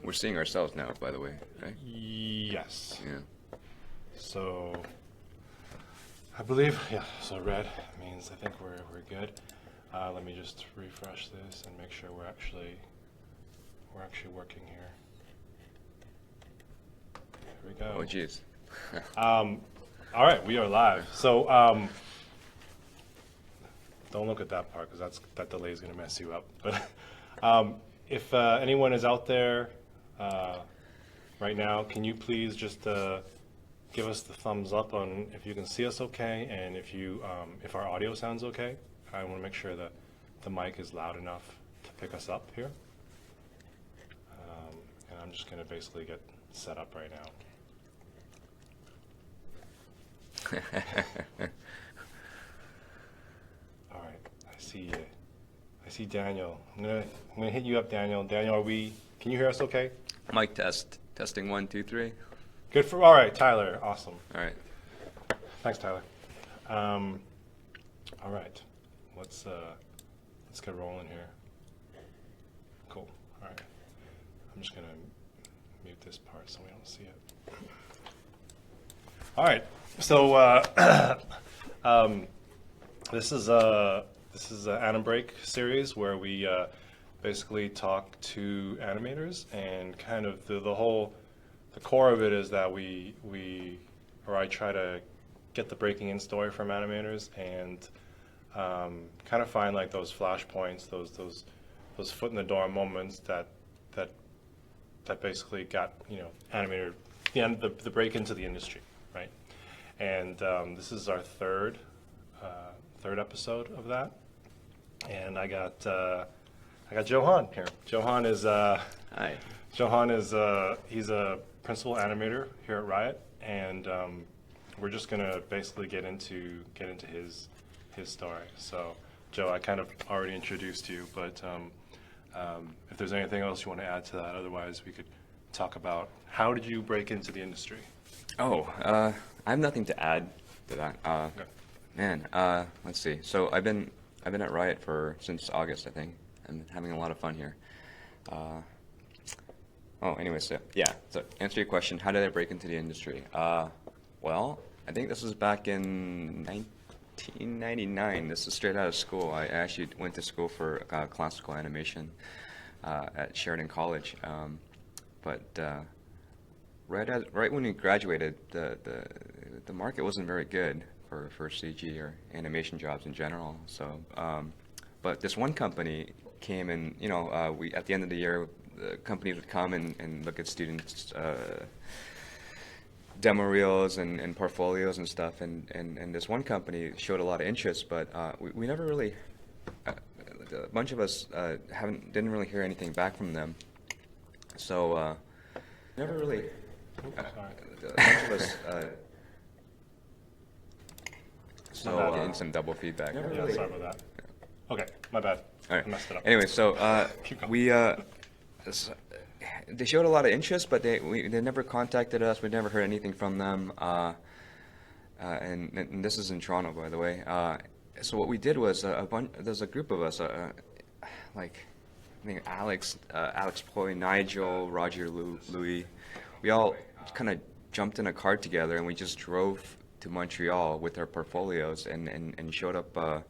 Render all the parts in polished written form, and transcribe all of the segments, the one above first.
We're seeing ourselves now, by the way, right? Yes. Yeah. So I believe, yeah, so red means I think we're good. Let me just refresh this and make sure we're actually working here. Here we go. Oh, jeez. All right, we are live. So don't look at that part because that delay is going to mess you up. But if anyone is out there right now, can you please just give us the thumbs up on if you can see us okay, and if our audio sounds okay. I want to make sure that the mic is loud enough to pick us up here. And I'm just going to basically get set up right now. All right, I see Daniel. I'm gonna hit you up, Daniel. Daniel, can you hear us okay? Mic test. Testing 1, 2, 3. Good all right, Tyler, awesome. All right. Thanks, Tyler. All right, let's get rolling here. Cool, all right. I'm just gonna mute this part so we don't see it. All right, so this is an Animbreak series where we basically talk to animators, and kind of the core of it is that I try to get the breaking in story from animators and kind of find like those flashpoints, those foot in the door moments that basically got animator the break into the industry, right? And this is our third episode of that, and I got Johan here. Johan is Hi. Johan is he's a principal animator here at Riot, and we're just gonna basically get into his story. So, Joe, I kind of already introduced you, but if there's anything else you want to add to that, otherwise we could talk about how did you break into the industry. Oh, I have nothing to add to that. Okay. Man, let's see. So I've been at Riot since August, I think. I'm having a lot of fun here. Anyway, so yeah. So answer your question, how did I break into the industry? Well, I think this was back in 1999. This is straight out of school. I actually went to school for classical animation at Sheridan College. But right when we graduated, the market wasn't very good for CG or animation jobs in general. So, but this one company came and we at the end of the year, the companies would come and look at students' demo reels and portfolios and stuff, and this one company showed a lot of interest, but we never really, a bunch of us didn't really hear anything back from them. So never really. A bunch of us. Getting some double feedback. Yeah, sorry about that. Okay, my bad. All right. I messed it up. Anyway, so Keep going. they showed a lot of interest, but they never contacted us. We never heard anything from them. And this is in Toronto, by the way. So what we did was there's a group of us, like I think Alex Ploy, Nigel, Roger, Louis. We all kind of jumped in a car together, and we just drove to Montreal with our portfolios and showed up at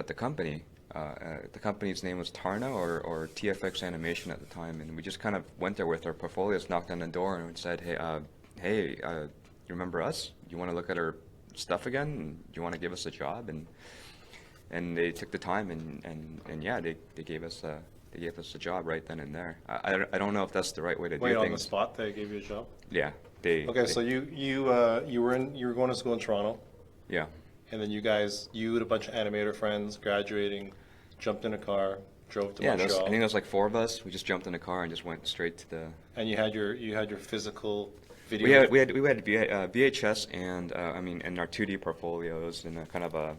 the company. The company's name was Tarna or TFX Animation at the time, and we just kind of went there with our portfolios, knocked on the door, and said, "Hey, you remember us? You want to look at our stuff again? Do you want to give us a job?" And they took the time, and yeah, they gave us a job right then and there. I don't know if that's the right way to do Wait, things. on the spot they gave you a job? Yeah. So you were going to school in Toronto, Yeah. and then you and a bunch of animator friends graduating, jumped in a car, drove to Yeah, Montreal. I think there was like 4 of us. We just jumped in a car and just went straight to the. And you had your physical video. We had VHS and and our 2D portfolios and a kind of a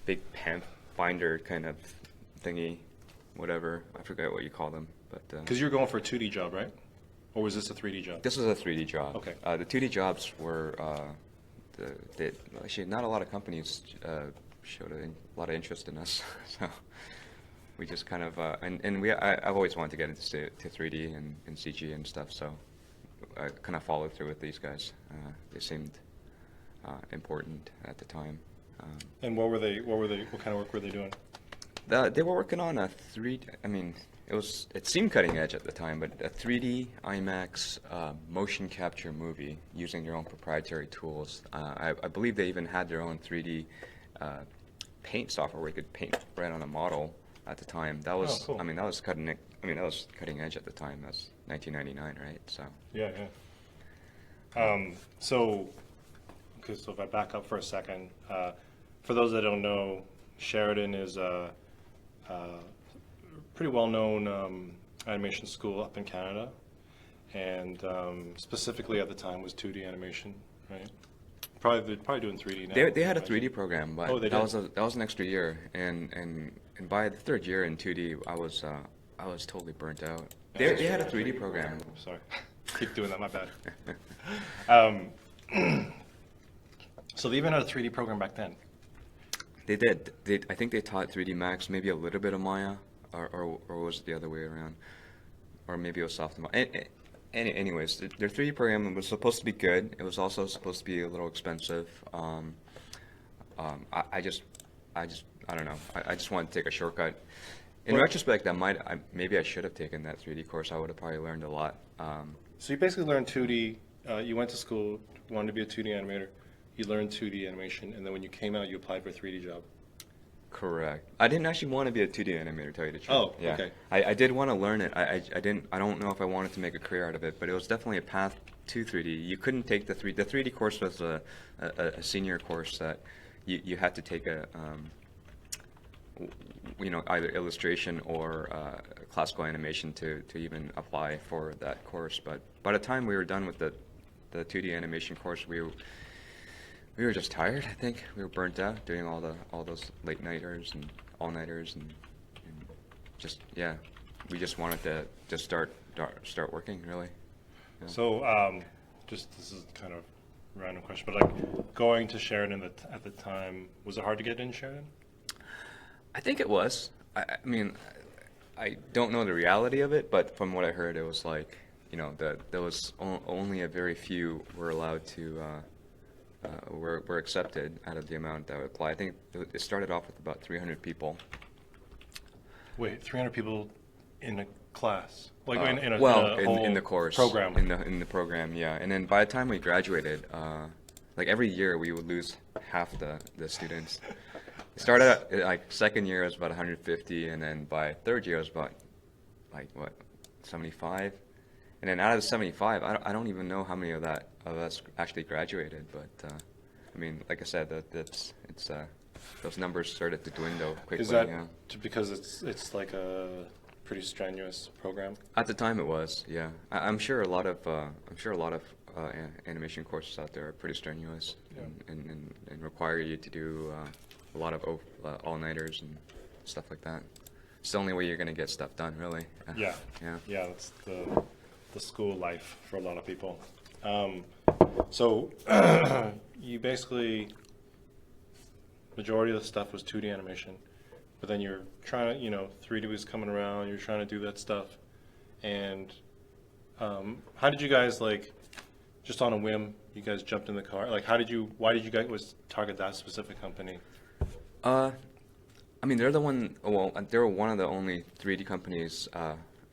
big pen binder kind of thingy, whatever. I forget what you call them, but. Because you were going for a 2D job, right? Or was this a 3D job? This was a 3D job. Okay. The 2D jobs were actually not a lot of companies showed a lot of interest in us. So we just kind of and I've always wanted to get into to 3D and CG and stuff, so I kind of followed through with these guys. They seemed important at the time. And what were they? What kind of work were they doing? They were working on a 3D. I mean, it seemed cutting edge at the time, but a 3D IMAX motion capture movie using their own proprietary tools. I believe they even had their own 3D paint software where you could paint right on a model at the time. That was, cool. I mean, that was cutting edge at the time. That's 1999, right? So. Yeah, yeah. So if I back up for a second, for those that don't know, Sheridan is a pretty well-known animation school up in Canada, and specifically at the time was 2D animation, right? Probably doing 3D now. They had a 3D program, but they that did? was an extra year, and by the third year in 2D, I was totally burnt out. They had a 3D program. Sorry, keep doing that. My bad. So they even had a 3D program back then. They did. I think they taught 3D Max, maybe a little bit of Maya, or was it the other way around? Or maybe it was Softimaya. Anyways, their 3D program was supposed to be good. It was also supposed to be a little expensive. I don't know. I just wanted to take a shortcut. In retrospect, maybe I should have taken that 3D course. I would have probably learned a lot. So you basically learned 2D. You went to school, wanted to be a 2D animator. You learned 2D animation, and then when you came out, you applied for a 3D job. Correct. I didn't actually want to be a 2D animator, to tell you the truth. Oh, yeah. okay. I did want to learn it. I don't know if I wanted to make a career out of it, but it was definitely a path to 3D. You couldn't take the 3D. The 3D course was a senior course that you had to take either illustration or classical animation to even apply for that course. But by the time we were done with the 2D animation course, we were just tired. I think we were burnt out doing all those late nighters and all nighters and just we just wanted to just start working really. Yeah. So this is kind of a random question, but like going to Sheridan at the time, was it hard to get in Sheridan? I think it was. I mean, I don't know the reality of it, but from what I heard, it was like there was only a very few were allowed to. Were accepted out of the amount that would apply. I think it started off with about 300 people. Wait, 300 people in a class? Like in the course program? In the program, yeah. And then by the time we graduated, like every year we would lose half the students. It started out, like second year it was about 150, and then by third year it was about 75. And then out of the 75, I don't even know how many of us actually graduated. But I mean, like I said, those numbers started to dwindle quickly. Is that yeah. because it's like a pretty strenuous program? At the time, it was. Yeah, I'm sure a lot of animation courses out there are pretty strenuous and require you to do a lot of all-nighters and stuff like that. It's the only way you're going to get stuff done, really. Yeah. Yeah. Yeah, that's the school life for a lot of people. So you basically, majority of the stuff was 2D animation, but then you're trying to, 3D was coming around, you're trying to do that stuff. And how did you guys, like, just on a whim, you guys jumped in the car? Like, why did you guys target that specific company? I mean, they were one of the only 3D companies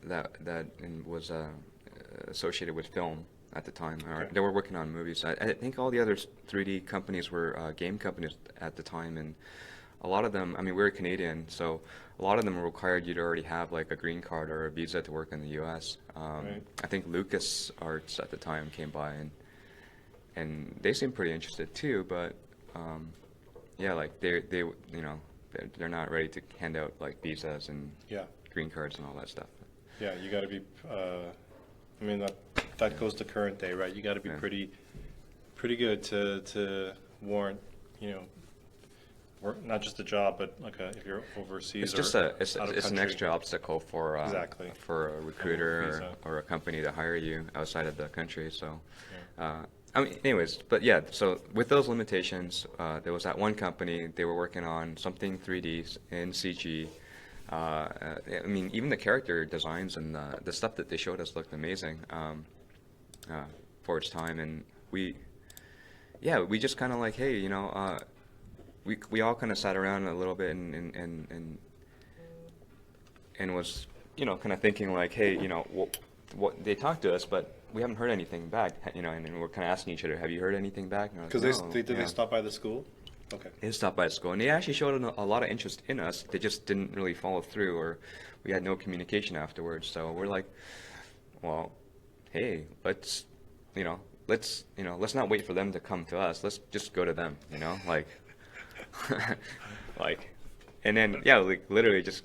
that was associated with film at the time. Okay. They were working on movies. I think all the other 3D companies were game companies at the time, and a lot of them, I mean, we were Canadian, so a lot of them required you to already have like a green card or a visa to work in the U.S. Right. I think Lucas Arts at the time came by, and they seemed pretty interested too, but yeah, like they're not ready to hand out like visas and green cards and all that stuff. Yeah, you got to be. I mean that goes to current day, right? You got to be pretty good to warrant, work, not just a job, but like if you're overseas. It's just it's an extra obstacle for exactly. for a recruiter or a company to hire you outside of the country. So, I mean, anyways, but yeah. So with those limitations, there was that one company. They were working on something 3D in CG. I mean, even the character designs and the stuff that they showed us looked amazing for its time, and we just kind of like, hey, we all kind of sat around a little bit and was, kind of thinking like, hey, what they talked to us, but we haven't heard anything back, and we're kind of asking each other, have you heard anything back? Because No, they stop by the school? Okay. They stopped by school, and they actually showed a lot of interest in us. They just didn't really follow through, or we had no communication afterwards. So we're like, well, hey, let's not wait for them to come to us. Let's just go to them, like, like, and then yeah, like literally just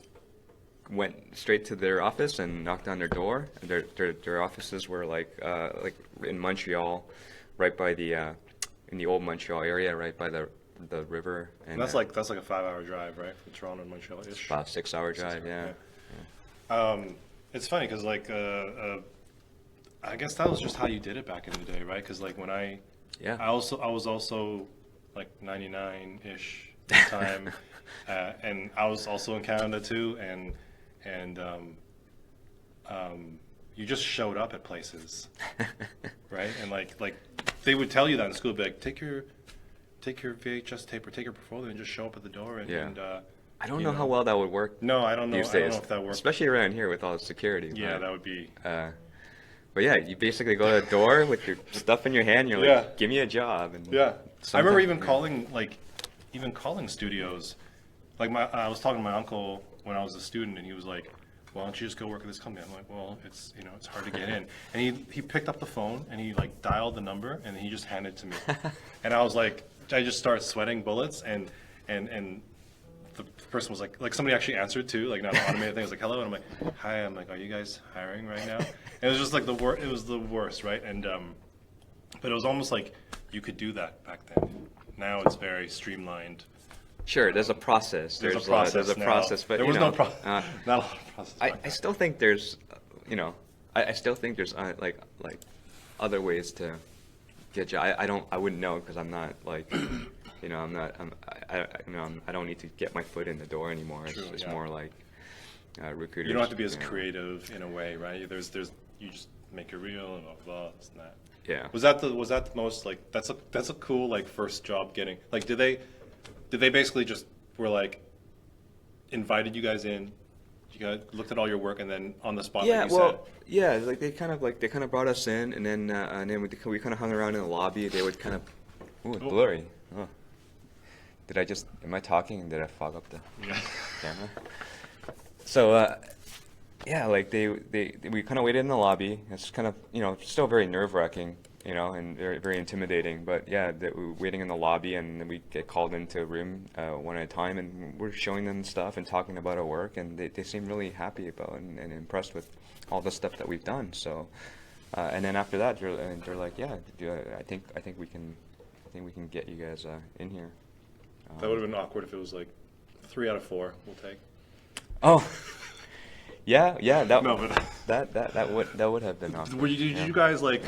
went straight to their office and knocked on their door. Their offices were like in Montreal, right by the in the old Montreal area, right by the river. And that's like a 5-hour drive, right, from Toronto to Montreal? It's about a 6-hour drive, yeah. It's funny because like I guess that was just how you did it back in the day, right? Because like when I was also like 99-ish at the time, and I was also in Canada too, and you just showed up at places, right? And like they would tell you that in school, be like, take your VHS tape or take your portfolio and just show up at the door. And I don't know how well that would work. No, I don't know. These I don't days, know if that works. especially around here with all the security. Yeah, that would be. But yeah, you basically go to the door with your stuff in your hand. You're like, give me a job. And I remember even calling studios. Like I was talking to my uncle when I was a student, and he was like, "Why don't you just go work at this company?" I'm like, "Well, it's it's hard to get in." And he picked up the phone and he like dialed the number and he just handed it to me, and I was like, I just started sweating bullets, and the person was like somebody actually answered too, like not an automated thing. I was like, hello, and I'm like, hi. I'm like, are you guys hiring right now? And it was just like it was the worst, right? And but it was almost like you could do that back then. Now it's very streamlined. Sure, there's a process. There's a process, but there was not a lot of process. I still think there's, I still think there's like other ways to get you. I wouldn't know because I'm not like. I don't need to get my foot in the door anymore. It's more like recruiters. You don't have to be as creative in a way, right? There's you just make it real and blah blah this and that. Yeah. Was that the most like that's a cool like first job getting like did they basically just were like invited you guys in, you guys looked at all your work and then on the spot like you said? Yeah, like they kind of brought us in and then we kind of hung around in the lobby. They would kind of it's blurry. Oh. Am I talking? Did I fog up the camera? So, like we kind of waited in the lobby. It's kind of, still very nerve-wracking, and very, very intimidating. But yeah, we were waiting in the lobby and then we get called into a room one at a time and we're showing them stuff and talking about our work, and they seem really happy about and impressed with all the stuff that we've done. So, and then after that, they're like, yeah, I think we can get you guys in here. That would have been awkward if it was like 3 out of 4 we'll take. Oh, yeah. That no, but that would have been awkward. Did you guys like?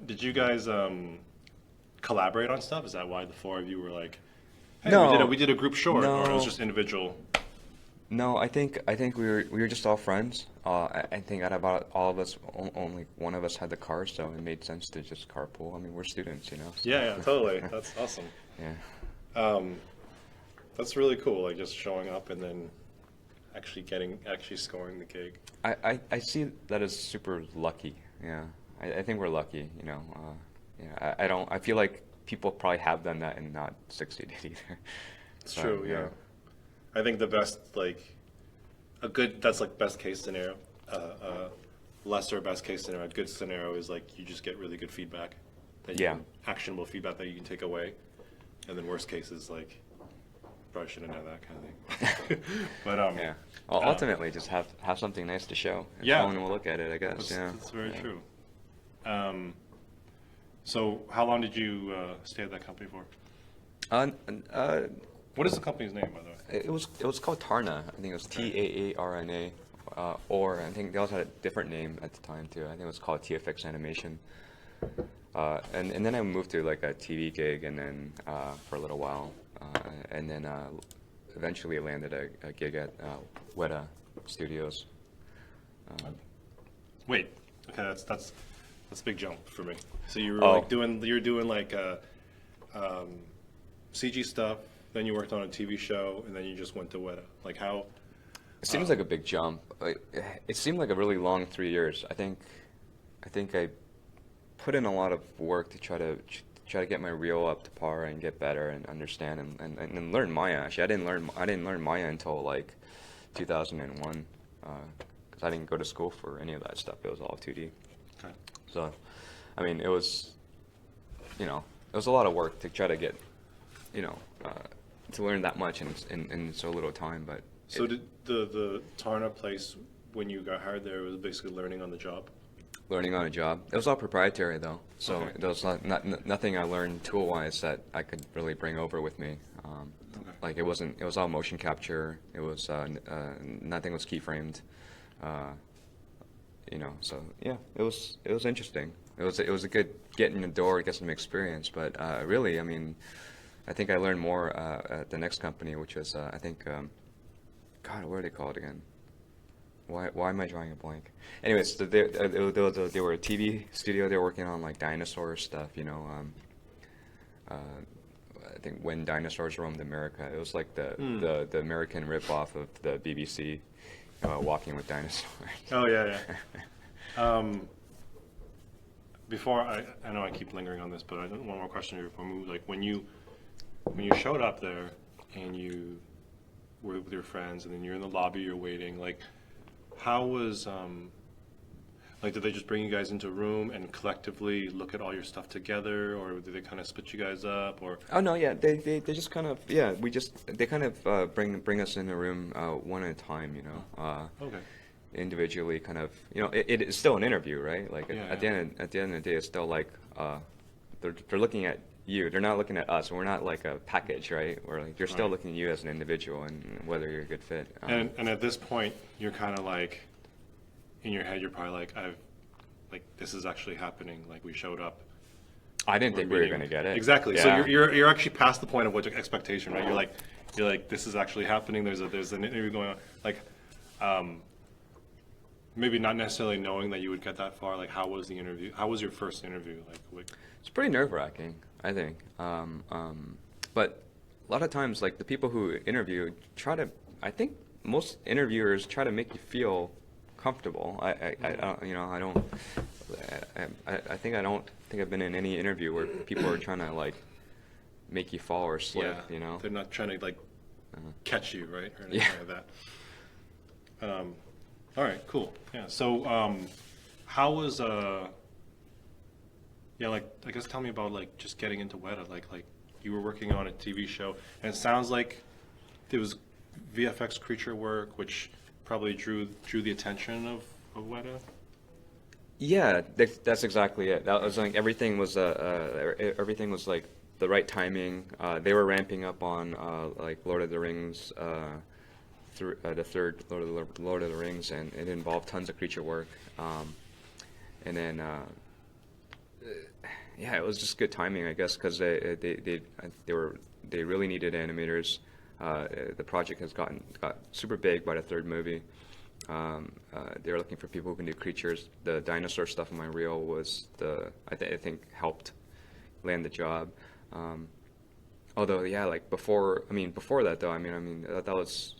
Did you guys collaborate on stuff? Is that why the 4 of you were like, hey, no, we did a group short, no. Or it was just individual? No, I think we were just all friends. I think out of all of us, only one of us had the car, so it made sense to just carpool. I mean, we're students, So. Yeah, totally. That's awesome. Yeah. That's really cool. Like just showing up and then actually scoring the gig. I see that as super lucky. Yeah. I think we're lucky. I feel like people probably have done that and not succeeded either. It's true. Yeah. I think the best that's like best case scenario. Lesser best case scenario. A good scenario is like you just get really good feedback. Actionable feedback that you can take away. And then worst case is like, probably shouldn't have that kind of thing. But yeah. Well, ultimately, just have something nice to show. And someone will look at it, I guess. That's very true. So how long did you stay at that company for? What is the company's name, by the way? It was called Tarna. I think it was TAARNA. Or I think they also had a different name at the time too. I think it was called TFX Animation. And then I moved to like a TV gig, and then for a little while, and then eventually landed a gig at Weta Studios. Wait, okay, that's a big jump for me. So you were Oh. like you're doing like CG stuff, then you worked on a TV show, and then you just went to Weta. Like how? It seems like a big jump. It seemed like a really long 3 years. I think I put in a lot of work to try to get my reel up to par and get better and understand and learn Maya. Actually, I didn't learn Maya until like 2001, because I didn't go to school for any of that stuff. It was all 2D. Okay. So, I mean, it was a lot of work to try to get, to learn that much in so little time. But So did the Tarna place, when you got hired there, was basically learning on the job? learning on a job. It was all proprietary though, so Okay. there was nothing I learned tool-wise that I could really bring over with me. Okay. Like it was all motion capture. It was nothing was keyframed. So yeah, it was interesting. It was a good get in the door, get some experience. But really, I mean, I think I learned more at the next company, which was I think, God, what are they called again? Why am I drawing a blank? Anyways, they were a TV studio. They were working on like dinosaur stuff. I think When Dinosaurs Roamed America. It was like the American ripoff of the BBC, Walking with Dinosaurs. Oh yeah, yeah. Before I know I keep lingering on this, but I one more question here before we move. Like when you showed up there and you were with your friends, and then you're in the lobby, you're waiting. Like, how was like, did they just bring you guys into a room and collectively look at all your stuff together, or did they kind of split you guys up, or? Oh no, yeah, they just kind of they kind of bring us in a room one at a time, Okay. individually, kind of, it's still an interview, right? Like Yeah, at yeah. the end of the day, it's still like they're looking at you. They're not looking at us. We're not like a package, right? We're like they're still Right. looking at you as an individual and whether you're a good fit. And at this point, you're kind of like, in your head, you're probably like, this is actually happening. Like, we showed up. I didn't think we were meeting. gonna get it. Exactly. So Yeah. you're actually past the point of what your expectation, right? You're like, this is actually happening. There's an interview going on. Like, maybe not necessarily knowing that you would get that far. Like, how was the interview? How was your first interview? Like It's pretty nerve-wracking, I think. But a lot of times, like the people who interview I think most interviewers try to make you feel comfortable. I don't think I've been in any interview where people are trying to like make you fall or slip, They're not trying to like catch you, right? Or anything Yeah. like that. All right, cool. Yeah. So, how was like, I guess tell me about like just getting into Weta. Like you were working on a TV show, and it sounds like there was VFX creature work, which probably drew the attention of Weta. Yeah, that's exactly it. That was like everything was like the right timing. They were ramping up on like Lord of the Rings, the third Lord of the Rings, and it involved tons of creature work. And then it was just good timing, I guess, because they really needed animators. The project got super big by the third movie. They were looking for people who can do creatures. The dinosaur stuff in my reel was I think helped land the job. Although like before that though, that was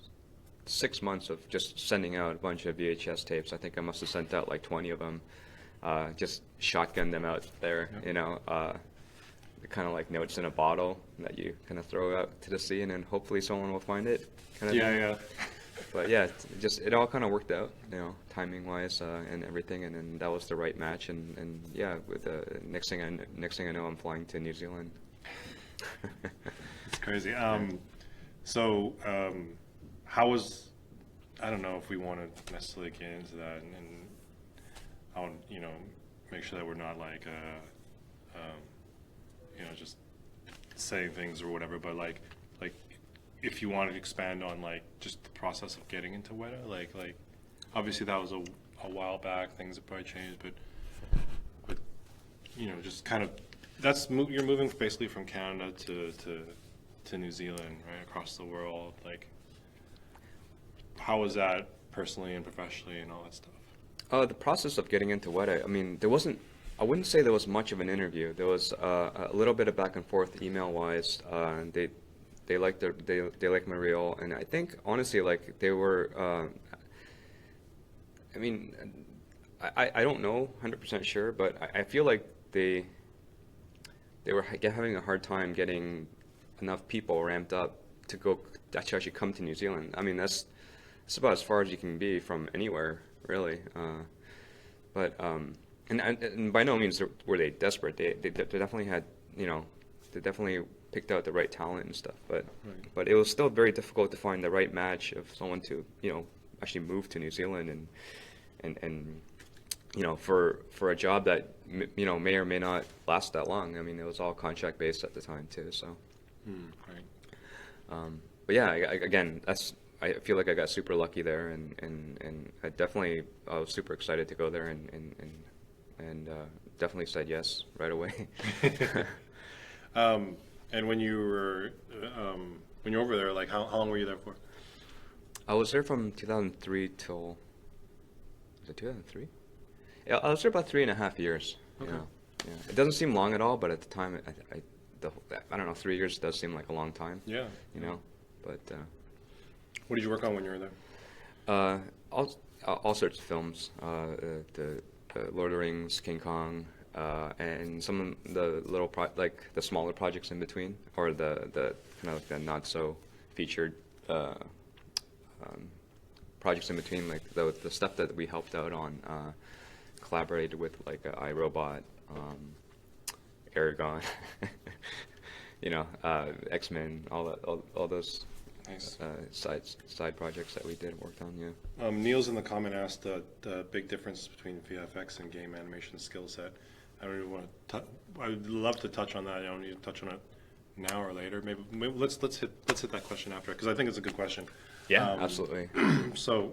6 months of just sending out a bunch of VHS tapes. I think I must have sent out like 20 of them. Just shotgun them out there, kind of like notes in a bottle that you kind of throw out to the sea, and then hopefully someone will find it. Kind of thing. Yeah. But yeah, it all kind of worked out, timing wise and everything, and then that was the right match, and yeah, with the next thing I know, I'm flying to New Zealand. It's crazy. So, how was, I don't know if we want to necessarily get into that, and I want, make sure that we're not like, just saying things or whatever, but like if you wanted to expand on like just the process of getting into Weta, like obviously that was a while back, things have probably changed, but just kind of, you're moving basically from Canada to to New Zealand, right, across the world. Like, how was that personally and professionally and all that stuff? The process of getting into Weta, I mean, I wouldn't say there was much of an interview. There was a little bit of back and forth email-wise. They liked they liked my reel, and I think honestly, like they were. I mean, I don't know 100% sure, but I feel like they were having a hard time getting enough people ramped up to actually come to New Zealand. I mean, that's about as far as you can be from anywhere, really. And by no means were they desperate. They definitely had, they definitely picked out the right talent and stuff. But it was still very difficult to find the right match of someone to, actually move to New Zealand and for a job that may or may not last that long. I mean, it was all contract based at the time too. So. Right. But yeah, again, I feel like I got super lucky there, and I was super excited to go there, and definitely said yes right away. And when you were over there, like how long were you there for? I was there from 2003 till, was it 2003? Yeah, I was there about 3.5 years. Okay. Yeah. It doesn't seem long at all, but at the time, I don't know, 3 years does seem like a long time. Yeah. But. What did you work on when you were there? All sorts of films. The Lord of the Rings, King Kong, and some of the little like the smaller projects in between, or the kind of like the not so featured projects in between, like the stuff that we helped out on, collaborated with like iRobot, Aragon, X-Men, all those. Nice. Side projects that we worked on, yeah. Niels in the comment asked the big difference between VFX and game animation skill set. I don't even want to. I would love to touch on that. I don't need to touch on it now or later. Maybe let's hit that question after, because I think it's a good question. Yeah, absolutely. So,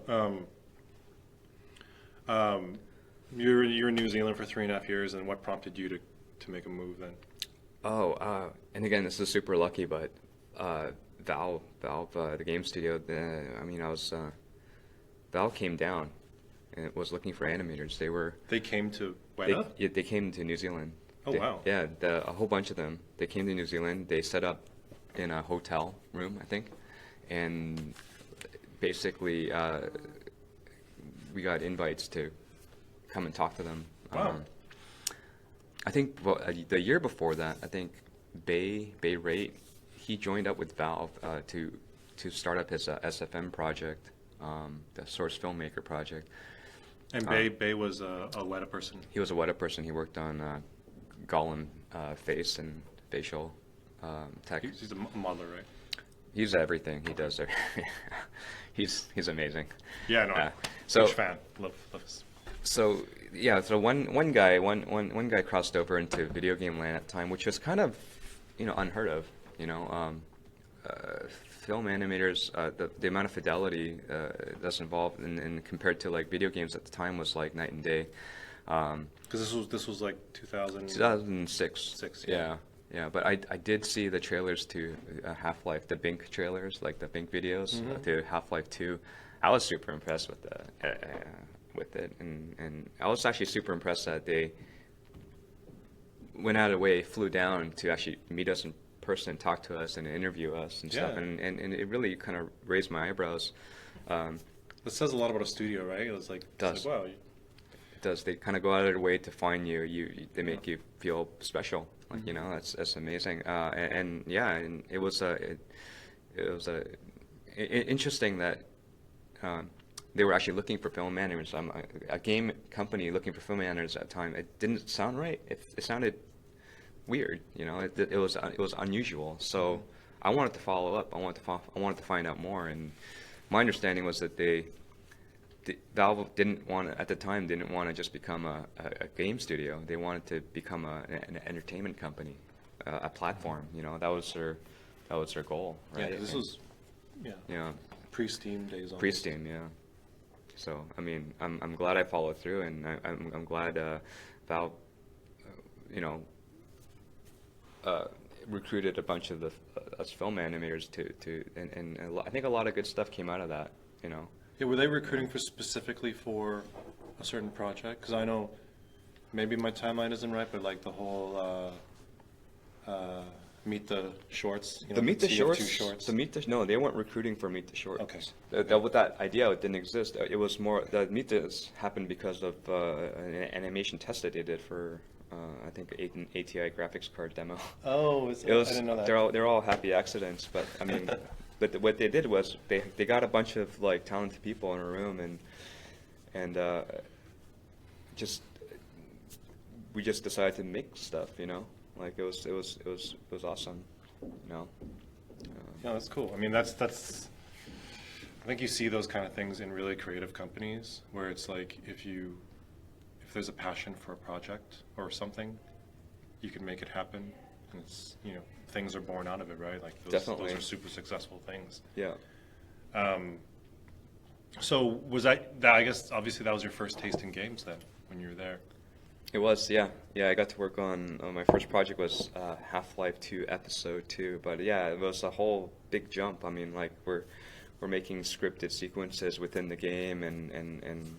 you're in New Zealand for 3.5 years, and what prompted you to make a move then? And again, this is super lucky, but Valve, the game studio. Valve came down and was looking for animators. They came to Weta? They came to New Zealand. Oh, wow. Yeah, a whole bunch of them. They came to New Zealand. They set up in a hotel room, I think, and basically we got invites to come and talk to them. Wow. I think the year before that, I think Bay Rate, he joined up with Valve to start up his SFM project, the Source Filmmaker project. And Bay was a Weta person. He was a Weta person. He worked on Gollum face and facial tech. He's a modeler, right? He's everything. He does everything. He's amazing. Yeah, no. Huge fan. Love his. So yeah, so one guy crossed over into video game land at the time, which was kind of unheard of. Film animators, the amount of fidelity that's involved in compared to like video games at the time was like night and day. Because this was like 2006. Six, yeah. But I did see the trailers to Half-Life, the Bink trailers, like the Bink videos to Half-Life 2. I was super impressed with it, and I was actually super impressed that they went out of the way, flew down to actually meet us in person, talk to us, and interview us and stuff, and it really kind of raised my eyebrows. That says a lot about a studio, right? It's like, wow. It does. They kind of go out of their way to find you. They make you feel special. Like that's amazing. And it was interesting that they were actually looking for film managers. A game company looking for film managers at the time. It didn't sound right. It sounded weird. It was unusual. So I wanted to follow up. I wanted to find out more. And my understanding was that Valve didn't want to just become a game studio. They wanted to become an entertainment company, a platform. That was their goal. Right? Yeah, this was pre-Steam days. Pre-Steam, yeah. So I mean, I'm glad I followed through, and I'm glad Valve, recruited a bunch of the us film animators and I think a lot of good stuff came out of that, you know. Yeah, were they recruiting for specifically for a certain project? Because I know maybe my timeline isn't right, but like the whole Meet the Shorts. You know, The Meet the so you have two Shorts, shorts. no, they weren't recruiting for Meet the Shorts. Okay. That idea didn't exist. It was more, the Meet this happened because of an animation test that they did for, I think, ATI graphics card demo. Oh, It was, I didn't know that. they're all happy accidents, but I mean, but what they did was they got a bunch of like talented people in a room and just we just decided to make stuff, you know. Like it was awesome, you know. Yeah, that's cool. I mean, that's. I think you see those kind of things in really creative companies where it's like if there's a passion for a project or something, you can make it happen, and it's, you know, things are born out of it, right? Like Definitely. those are super successful things. Yeah. So was that I guess obviously that was your first taste in games then when you were there. It was, yeah. Yeah, I got to work on my first project was Half-Life 2 Episode 2, but yeah, it was a whole big jump. I mean, like we're making scripted sequences within the game, and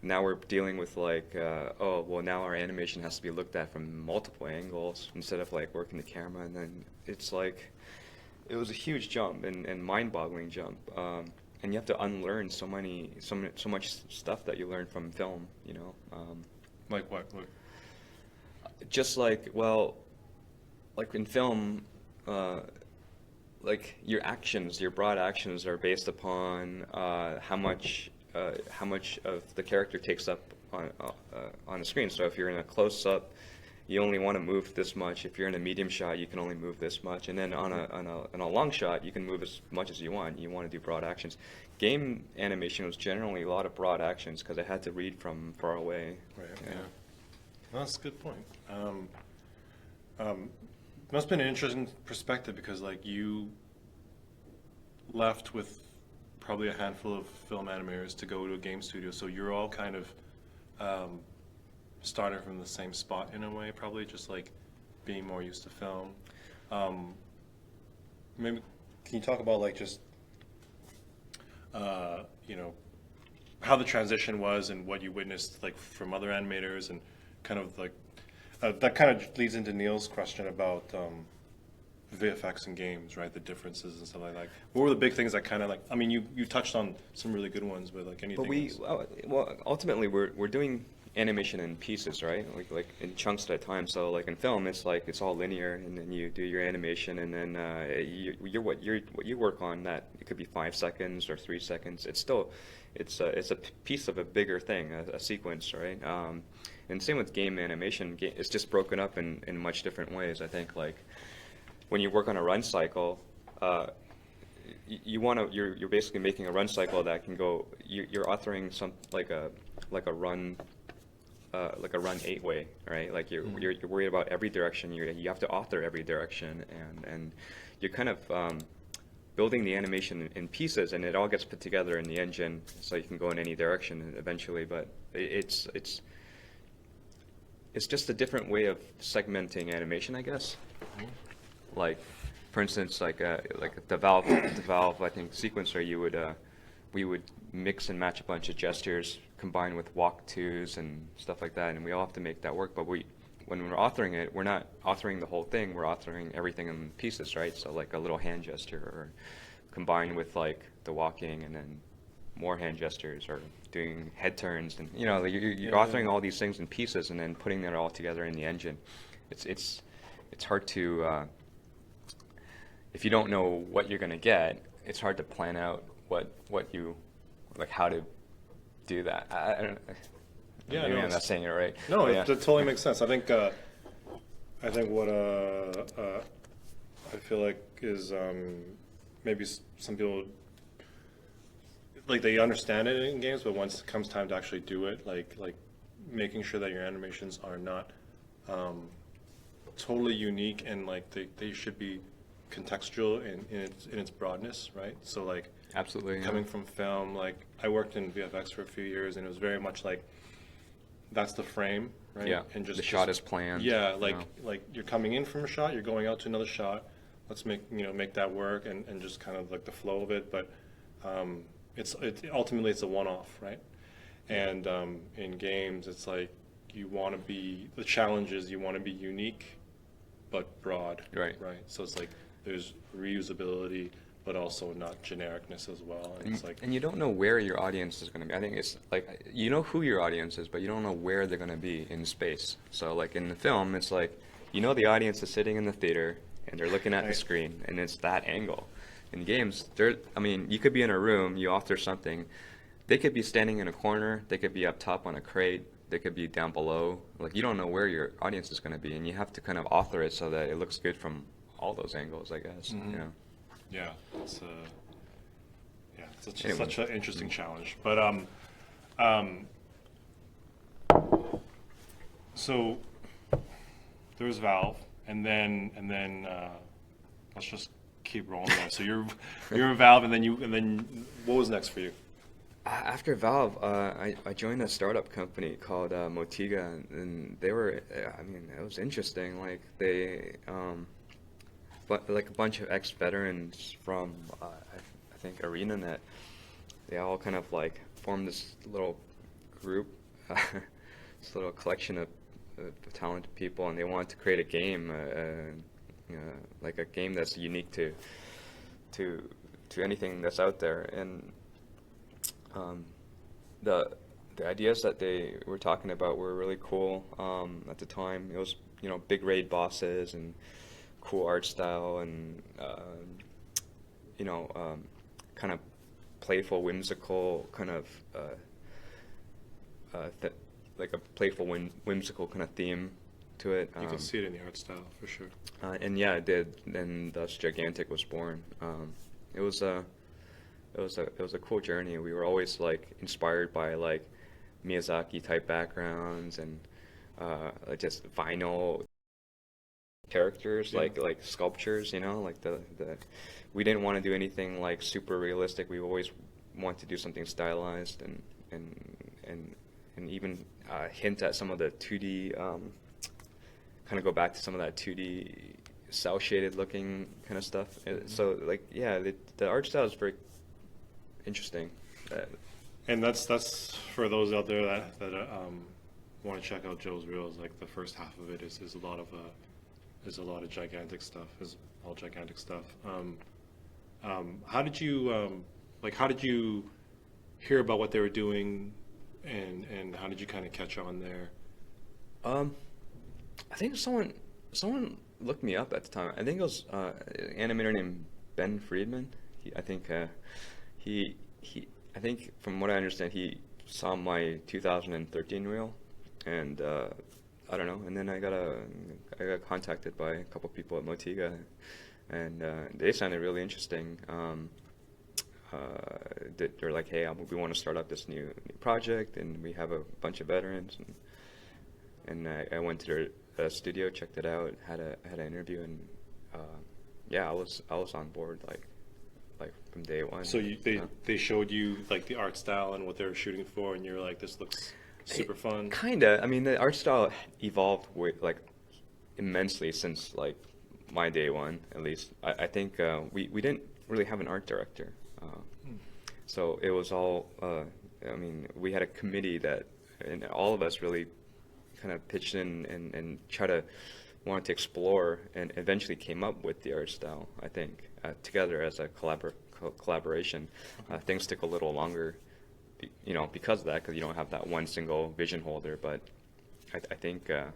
now we're dealing with like, oh, well, now our animation has to be looked at from multiple angles instead of like working the camera, and then it's like, it was a huge jump and mind-boggling jump. And you have to unlearn so much stuff that you learn from film, you know. Like what? Just like, well, like in film, like your broad actions are based upon how much of the character takes up on the screen. So if you're in a close-up, you only want to move this much. If you're in a medium shot, you can only move this much. And then on a long shot, you can move as much as you want. You want to do broad actions. Game animation was generally a lot of broad actions because I had to read from far away. Right. Yeah. Well, that's a good point. Must have been an interesting perspective because like you left with probably a handful of film animators to go to a game studio, so you're all kind of starting from the same spot in a way, probably just like being more used to film. Maybe can you talk about like just you know, how the transition was and what you witnessed like from other animators and kind of like that kind of leads into Neil's question about VFX in games, right? The differences and stuff like that. What were the big things that kind of like? I mean, you touched on some really good ones, but like anything. Well, ultimately we're doing animation in pieces, right? Like in chunks at a time. So like in film, it's like it's all linear, and then you do your animation, and then what you work on that it could be 5 seconds or 3 seconds. It's still it's a piece of a bigger thing, a sequence, right? And same with game animation. It's just broken up in much different ways. I think like when you work on a run cycle, you're basically making a run cycle that can go. You're authoring some like a run. Like a run 8-way, right? Like you're worried about every direction. You have to author every direction, and you're kind of building the animation in pieces, and it all gets put together in the engine, so you can go in any direction eventually. But it's just a different way of segmenting animation, I guess. Like, for instance, like the Valve I think sequencer, we would mix and match a bunch of gestures combined with walk twos and stuff like that, and we all have to make that work. But when we're authoring it, we're not authoring the whole thing. We're authoring everything in pieces, right? So like a little hand gesture, or combined with like the walking, and then more hand gestures, or doing head turns, and you know, you're authoring all these things in pieces, and then putting that all together in the engine. It's hard to if you don't know what you're going to get, it's hard to plan out what you like, how to do that. I don't. Yeah, maybe I'm not saying it right. No, yeah. it totally makes sense. I think what I feel like is maybe some people like they understand it in games, but once it comes time to actually do it, like making sure that your animations are not totally unique, and like they should be contextual in its broadness, right? So like Absolutely. coming from film, like I worked in VFX for a few years, and it was very much like that's the frame, right? Yeah, And just the shot is planned. Yeah, you like know. you're coming in from a shot, you're going out to another shot. Let's make that work, and just kind of like the flow of it. But it's ultimately it's a one-off, right? And in games, it's like you want to be the challenge is you want to be unique, but broad, Right. right? So it's like there's reusability, but also not genericness as well. And it's like And you don't know where your audience is going to be. I think it's like you know who your audience is, but you don't know where they're going to be in space. So like in the film, it's like you know the audience is sitting in the theater and they're looking at the Right. screen, and it's that angle. In games, I mean, you could be in a room, you author something, they could be standing in a corner, they could be up top on a crate, they could be down below. Like you don't know where your audience is going to be, and you have to kind of author it so that it looks good from all those angles, I guess. Mhm. You know. yeah, it's Anyway. such an interesting challenge. But so there was Valve, and then let's just keep rolling there. So you're a Valve, and then what was next for you? After Valve, I joined a startup company called Motiga, and they were, I mean, it was interesting. Like but like a bunch of ex-veterans from, I think ArenaNet, they all kind of like formed this little group, this little collection of talented people, and they wanted to create a game, like a game that's unique to anything that's out there, and the ideas that they were talking about were really cool at the time. It was big raid bosses and cool art style and kind of playful, whimsical kind of like a playful, whimsical kind of theme to it. You can see it in the art style for sure. And yeah, it did, and thus Gigantic was born. It was a cool journey. We were always like inspired by like Miyazaki type backgrounds and like just vinyl characters, Yeah. like sculptures. Like the we didn't want to do anything like super realistic. We always wanted to do something stylized and even hint at some of the 2D, kind of go back to some of that 2D cell shaded looking kind of stuff. So like yeah, the art style is very interesting. And that's for those out there that want to check out Joe's reels. Like the first half of it is a lot of gigantic stuff. Is all gigantic stuff. How did you hear about what they were doing, and how did you kind of catch on there? I think someone looked me up at the time. I think it was an animator named Ben Friedman. I think from what I understand, he saw my 2013 reel, and I don't know. And then I got contacted by a couple people at Motiga, and they sounded really interesting. They're like, hey, we want to start up this new project, and we have a bunch of veterans, and I went to their studio, checked it out, had an interview, and yeah, I was on board like from day one. So they showed you like the art style and what they were shooting for, and you're like, this looks super fun. Kinda. I mean, the art style evolved like immensely since like my day one, at least. I think we didn't really have an art director, so it was all. I mean, we had a committee and all of us really kind of pitched in and wanted to explore, and eventually came up with the art style. I think together as a collaboration. Things took a little longer, because of that, because you don't have that one single vision holder. But I think the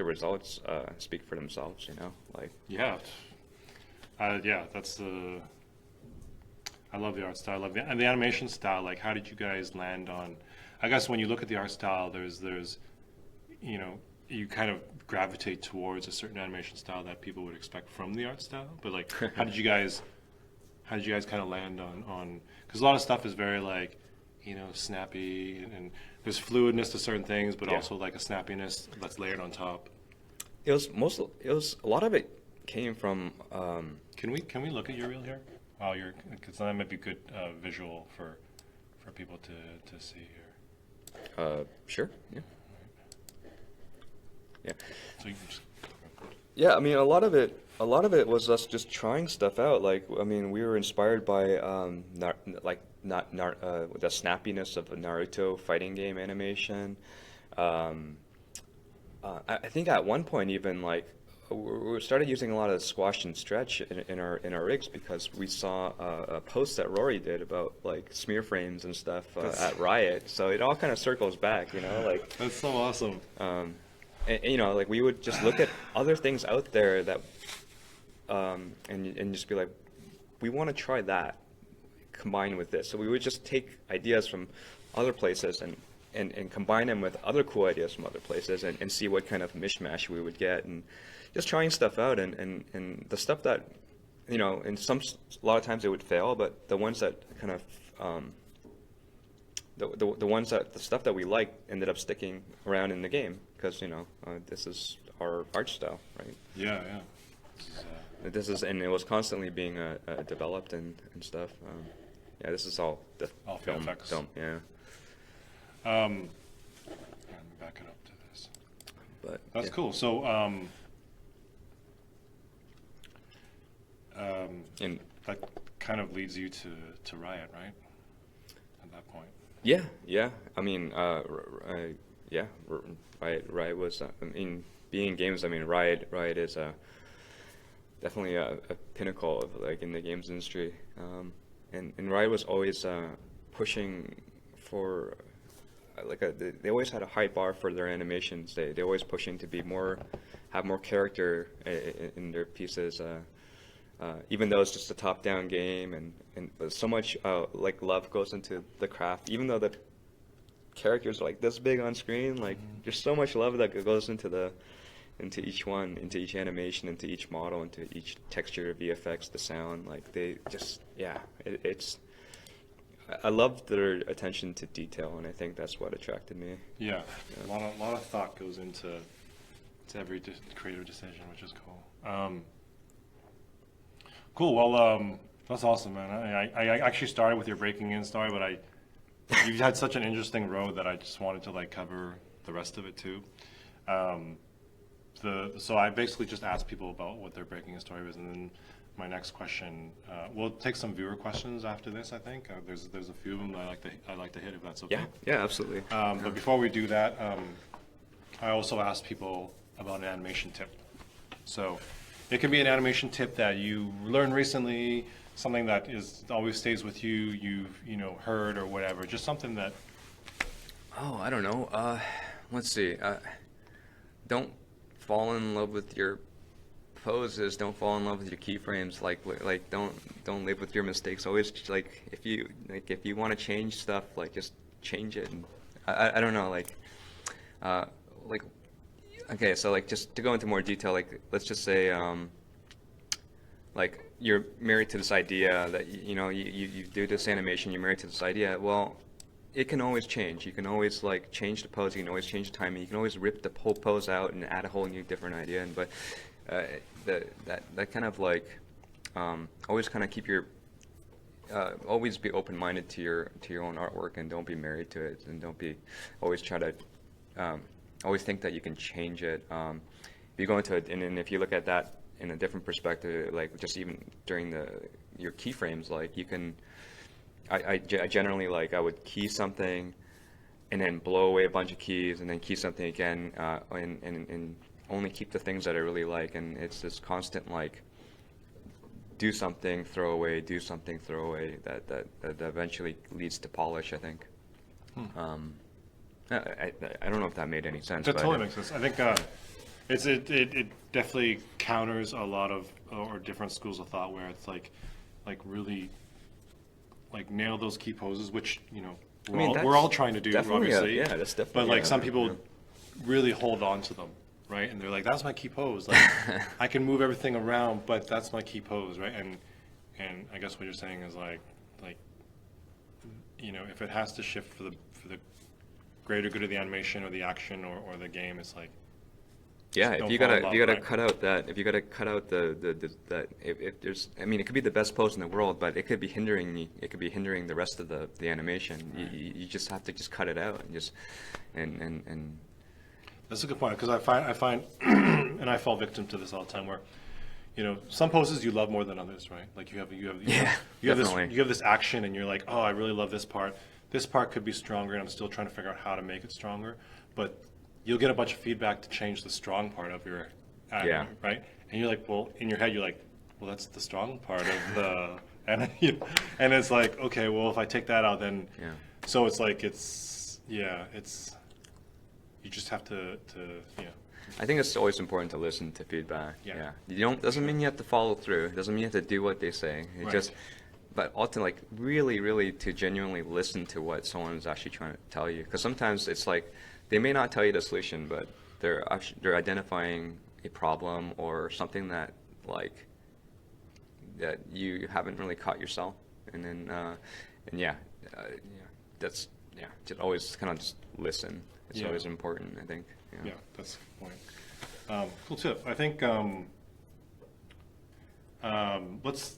results speak for themselves. Like Yeah, that's the. I love the art style. I love and the animation style. Like, how did you guys land on? I guess when you look at the art style, there's you kind of gravitate towards a certain animation style that people would expect from the art style. But like, how did you guys kind of land on? Because a lot of stuff is very like, snappy, and there's fluidness to certain things, but also like a snappiness that's layered on top. It was a lot of it came from. Can we look at your reel here? Because that might be good visual for people to see here. Sure. Yeah. Yeah. So you can just. Yeah, I mean, a lot of it was us just trying stuff out. Like, I mean, we were inspired by the snappiness of the Naruto fighting game animation. Um, I think at one point even like we started using a lot of squash and stretch in our rigs because we saw a post that Rory did about like smear frames and stuff at Riot. So it all kind of circles back, you know, like. That's so awesome. And, you know, like we would just look at other things out there that, and just be like, we want to try that combined with this. So we would just take ideas from other places and combine them with other cool ideas from other places and see what kind of mishmash we would get and just trying stuff out and the stuff that, you know, and a lot of times it would fail, but the ones that kind of, the stuff that we liked ended up sticking around in the game because, you know, this is our art style, right? Yeah, yeah. And it was constantly being developed and stuff. Yeah, this is all the All film, effects. yeah. Let me back it up to this. But That's yeah. cool. So, And that kind of leads you to Riot, right? At that point. yeah. I mean, yeah. Riot was. I mean, being in games. I mean, Riot is definitely a pinnacle of like in the games industry. And Riot was always pushing for they always had a high bar for their animations. They always pushing to be have more character in their pieces. Even though it's just a top-down game, and so much like love goes into the craft. Even though the characters are like this big on screen, like there's so much love that goes into each one, into each animation, into each model, into each texture, VFX, the sound. Like they just, yeah, it's. I love their attention to detail, and I think that's what attracted me. Yeah, a lot of thought goes into every creative decision, which is cool. Cool. Well, that's awesome, man. I actually started with your breaking in story, but you've had such an interesting road that I just wanted to like cover the rest of it too. So I basically just asked people about what their breaking in story was, and then my next question, we'll take some viewer questions after this. I think there's a few of them that I like to hit if that's okay. Yeah, absolutely. But before we do that, I also asked people about an animation tip. So it can be an animation tip that you learned recently, something that always stays with you, you've heard or whatever, just something that. Oh, I don't know. Let's see. Don't fall in love with your poses. Don't fall in love with your keyframes. Like don't live with your mistakes. Always like if you want to change stuff, like just change it. And I don't know. Like okay, so like just to go into more detail, like let's just say like you're married to this idea that you do this animation, you're married to this idea. Well, it can always change. You can always like change the pose. You can always change the timing. You can always rip the whole pose out and add a whole new different idea. But that kind of like always kind of keep your always be open-minded to your own artwork, and don't be married to it, and don't be always try to always think that you can change it. If you go into it, and if you look at that in a different perspective, like just even during your keyframes, like you can. I generally like I would key something, and then blow away a bunch of keys, and then key something again, and only keep the things that I really like. And it's this constant like do something, throw away, do something, throw away. That eventually leads to polish, I think. I don't know if that made any sense. That but totally makes sense. I think it definitely counters a lot of or different schools of thought where it's like really like nail those key poses, which we're all trying to do, obviously. Yeah, that's definitely. But like some people really hold on to them, right? And they're like, "That's my key pose. Like, I can move everything around, but that's my key pose, right?" And I guess what you're saying is like if it has to shift for the greater good of the animation or the action or the game, it's like Yeah, Just if don't you fall in gotta love, if you gotta right? cut out that if you gotta cut out the that if there's I mean it could be the best pose in the world, but it could be hindering the rest of the animation. Right. You just have to just cut it out and just and That's a good point because I find and I fall victim to this all the time where some poses you love more than others, right? Like yeah, definitely. you have this action and you're like, oh, I really love this part. This part could be stronger, and I'm still trying to figure out how to make it stronger. But you'll get a bunch of feedback to change the strong part of your act, Yeah. right? And you're like, well, in your head, you're like, well, that's the strong part of the and and it's like, okay, well, if I take that out, then Yeah. so it's like it's you just have to I think it's always important to listen to feedback. Yeah. You don't doesn't mean you have to follow through. It doesn't mean you have to do what they say. It Right. just but ultimately, like really to genuinely listen to what someone is actually trying to tell you. Because sometimes it's like they may not tell you the solution, but they're identifying a problem or something that that you haven't really caught yourself. And then that's just always kind of just listen. It's Yeah. always important, I think. Yeah, that's a good point. Cool tip. I think let's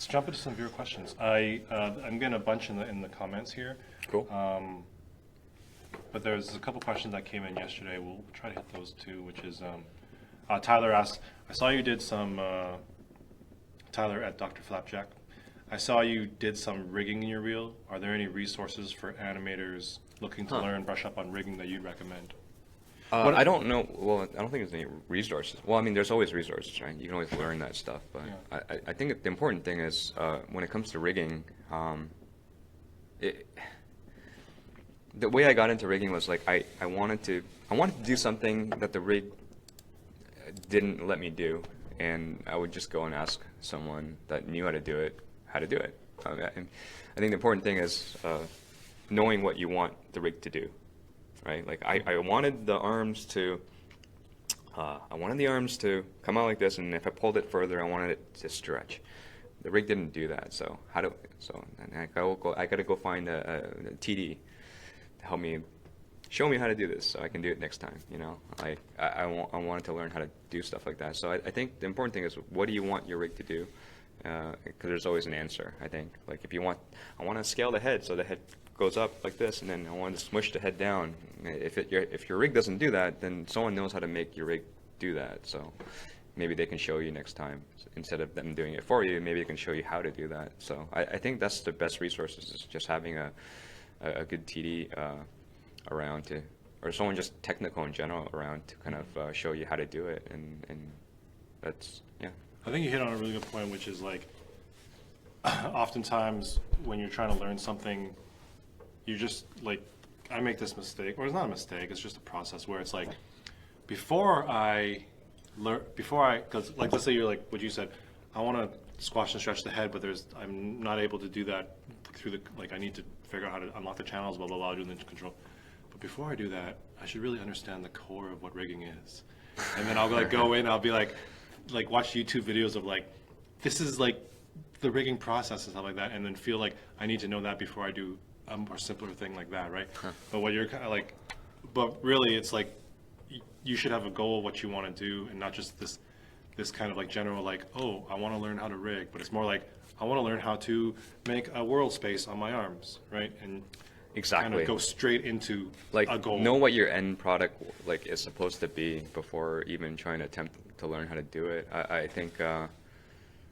jump into some viewer questions. I'm getting a bunch in the comments here. Cool. But there's a couple questions that came in yesterday. We'll try to hit those too, which is Tyler asks, I saw you did some, Tyler at Dr. Flapjack, I saw you did some rigging in your reel. Are there any resources for animators looking to learn, brush up on rigging that you'd recommend? I don't know. Well, I don't think there's any resources. Well, I mean, there's always resources, right? You can always learn that stuff. But Yeah. I think the important thing is when it comes to rigging, the way I got into rigging was like I wanted to do something that the rig didn't let me do, and I would just go and ask someone that knew how to do it. And I think the important thing is knowing what you want the rig to do. Right, like I wanted the arms to come out like this, and if I pulled it further, I wanted it to stretch. The rig didn't do that, so and I gotta go find a TD to help me show me how to do this, so I can do it next time. I wanted to learn how to do stuff like that. So I think the important thing is, what do you want your rig to do? Because there's always an answer. I think, like I want to scale the head so the head goes up like this, and then I want to smush the head down. If your rig doesn't do that, then someone knows how to make your rig do that. So maybe they can show you next time instead of them doing it for you. Maybe they can show you how to do that. So I think that's the best resources, is just having a good TD around or someone just technical in general around to kind of show you how to do it, and that's I think you hit on a really good point, which is like, oftentimes when you're trying to learn something, you just like, I make this mistake, or it's not a mistake, it's just a process where it's like, because like, let's say you're like, what you said, I want to squash and stretch the head, but I'm not able to do that through I need to figure out how to unlock the channels, blah, blah, blah, do the control. But before I do that, I should really understand the core of what rigging is. And then I'll like go in, I'll be like watch YouTube videos of like, this is like the rigging process and stuff like that, and then feel like I need to know that before I do a more simpler thing like that, right? But what you're kind of like, but really it's like, you should have a goal of what you want to do, and not just this kind of like general like, oh, I want to learn how to rig, but it's more like, I want to learn how to make a world space on my arms, right? And exactly kind of go straight into a goal. Know what your end product is supposed to be before even trying to attempt to learn how to do it. I think I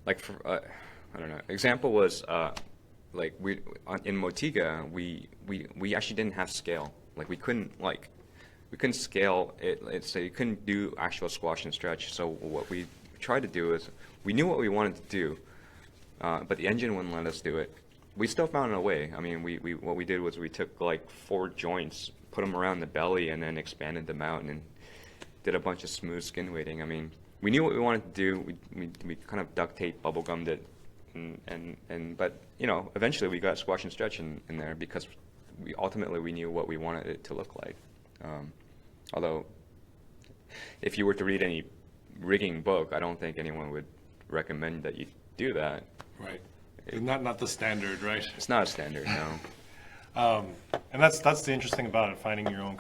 don't know. Example was in Motiga we actually didn't have scale. Like we couldn't scale it. So you couldn't do actual squash and stretch. So what we tried to do is, we knew what we wanted to do, but the engine wouldn't let us do it. We still found a way. I mean, what we did was we took like 4 joints, put them around the belly, and then expanded them out, and did a bunch of smooth skin weighting. I mean, we knew what we wanted to do. We kind of duct tape, bubble gummed it, but eventually we got squash and stretch in there, because we knew what we wanted it to look like. Although, if you were to read any rigging book, I don't think anyone would recommend that you do that. Right. Not the standard, right? It's not a standard, no. And that's the interesting about it, finding your own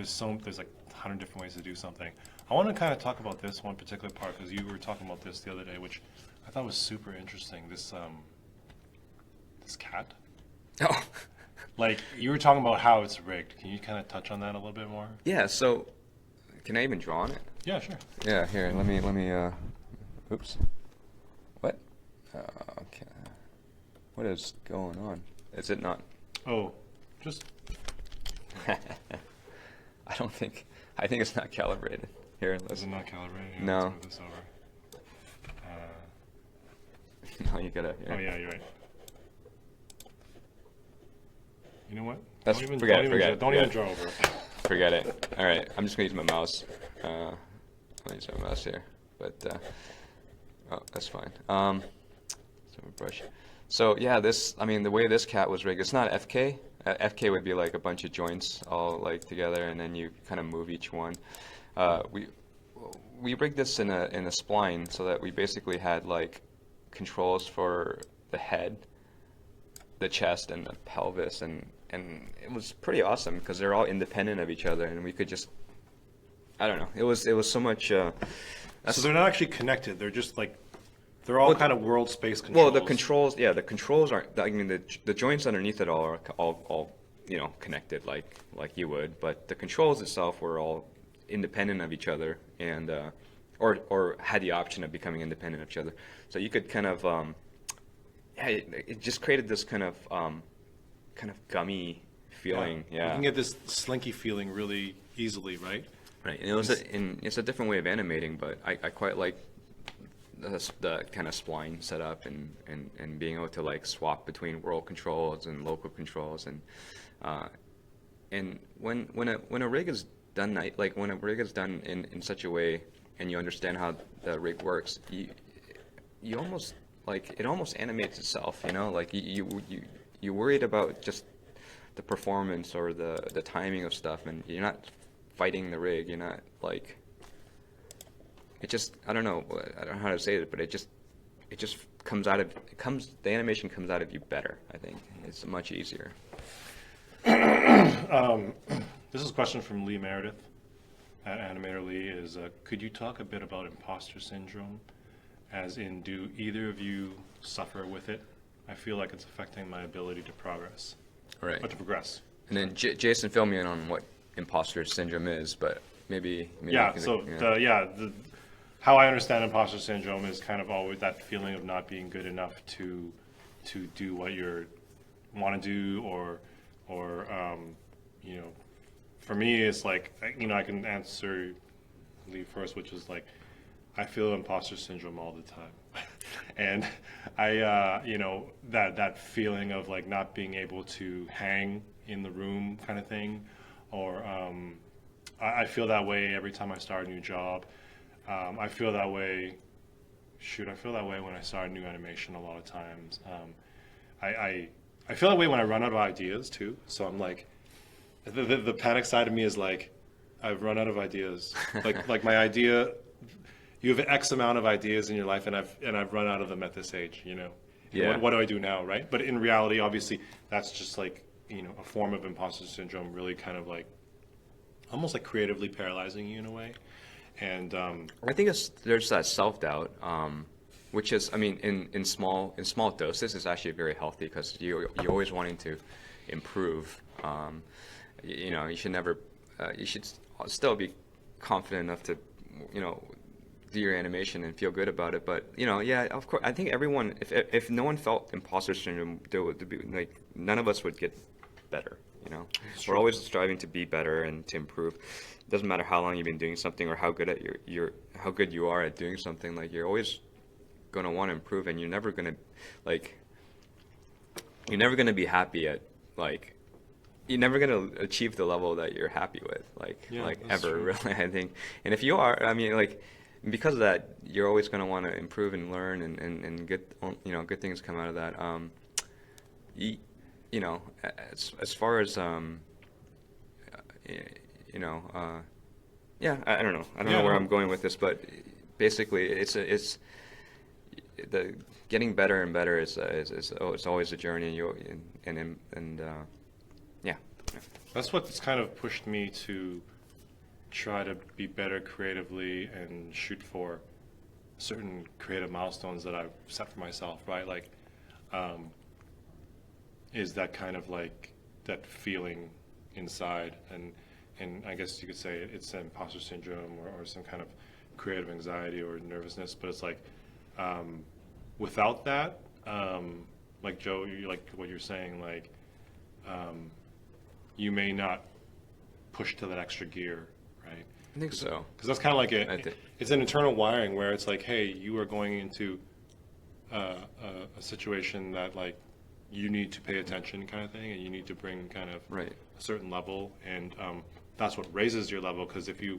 there's like 100 different ways to do something. I want to kind of talk about this one particular part because you were talking about this the other day, which I thought was super interesting. This cat. Oh. Like, you were talking about how it's rigged. Can you kind of touch on that a little bit more? Yeah, so can I even draw on it? Yeah, sure. Yeah, here, let me oops. What? Okay. What is going on? Is it not? Oh, just... I think it's not calibrated. Here, Is let's... it not calibrated? Here, No. let's move this over. No, you gotta... Oh, yeah, you're right. You know what? That's- Don't even forget it, draw over it. Forget it. All right, I'm just gonna use my mouse. I'll use my mouse here, but oh, that's fine. So a brush. So yeah, the way this cat was rigged, it's not FK. FK would be like a bunch of joints all like together, and then you kind of move each one. We rigged this in a spline so that we basically had like controls for the head, the chest, and the pelvis, and it was pretty awesome because they're all independent of each other, and we could just, I don't know, it was so much. So they're not actually connected. They're just like, they're all kind of world space controls. Well, the controls aren't. I mean, the joints underneath it all are all connected like you would, but the controls itself were all independent of each other, and or had the option of becoming independent of each other. So you could kind of it just created this kind of gummy feeling. Yeah. You can get this slinky feeling really easily, right? Right. And it's a different way of animating, but I quite like the kind of spline setup and being able to like swap between world controls and local controls, and when a rig is done when a rig is done in such a way and you understand how the rig works, you almost like it almost animates itself, like you worried about just the performance or the timing of stuff, and you're not fighting the rig. You're not like, it just, I don't know how to say it, but it just the animation comes out of you better. I think it's much easier. This is a question from Lee Meredith at Animator. Lee is, could you talk a bit about imposter syndrome? As in, do either of you suffer with it? I feel like it's affecting my ability to progress. Right. Or to progress. And then Jason filled me in on what imposter syndrome is, but maybe yeah. you can, So how I understand imposter syndrome is kind of always that feeling of not being good enough to do what you want to do, or for me it's like, I can answer Lee first, which is like, I feel imposter syndrome all the time. And I, that feeling of like not being able to hang in the room kind of thing, or I feel that way every time I start a new job. I feel that way when I start a new animation a lot of times. I feel that way when I run out of ideas too. So I'm like, the panic side of me is like, I've run out of ideas. Like my idea, you have X amount of ideas in your life, and I've run out of them at this age. Yeah. What do I do now, right? But in reality, obviously, that's just like a form of imposter syndrome, really kind of like almost like creatively paralyzing you in a way. And I think there's that self-doubt, which is, I mean, in small doses, is actually very healthy because you're always wanting to improve. You should never, you should still be confident enough to, do your animation and feel good about it. But yeah, of course, I think everyone, if no one felt imposter syndrome, there would be like none of us would get better. We're always striving to be better and to improve. It doesn't matter how long you've been doing something or how good at how good you are at doing something. Like, you're always going to want to improve, and you're never going to be happy at, like, you're never going to achieve the level that you're happy with, ever, true. really, I think. And if you are, I mean, like, because of that, you're always going to want to improve and learn and get, good things come out of that. As far as, yeah, I don't know. I don't know where I'm going with this, but basically, it's the getting better and better is it's always a journey. Yeah. That's what's kind of pushed me to try to be better creatively and shoot for certain creative milestones that I've set for myself, right? Like, is that kind of like that feeling inside, and I guess you could say it's imposter syndrome or some kind of creative anxiety or nervousness, but it's like without that, like Joe, like what you're saying, like you may not push to that extra gear, right? I think so. Because that's kind of like it's an internal wiring where it's like, hey, you are going into a situation that like you need to pay attention kind of thing, and you need to bring kind of Right. a certain level, and that's what raises your level. Because if you're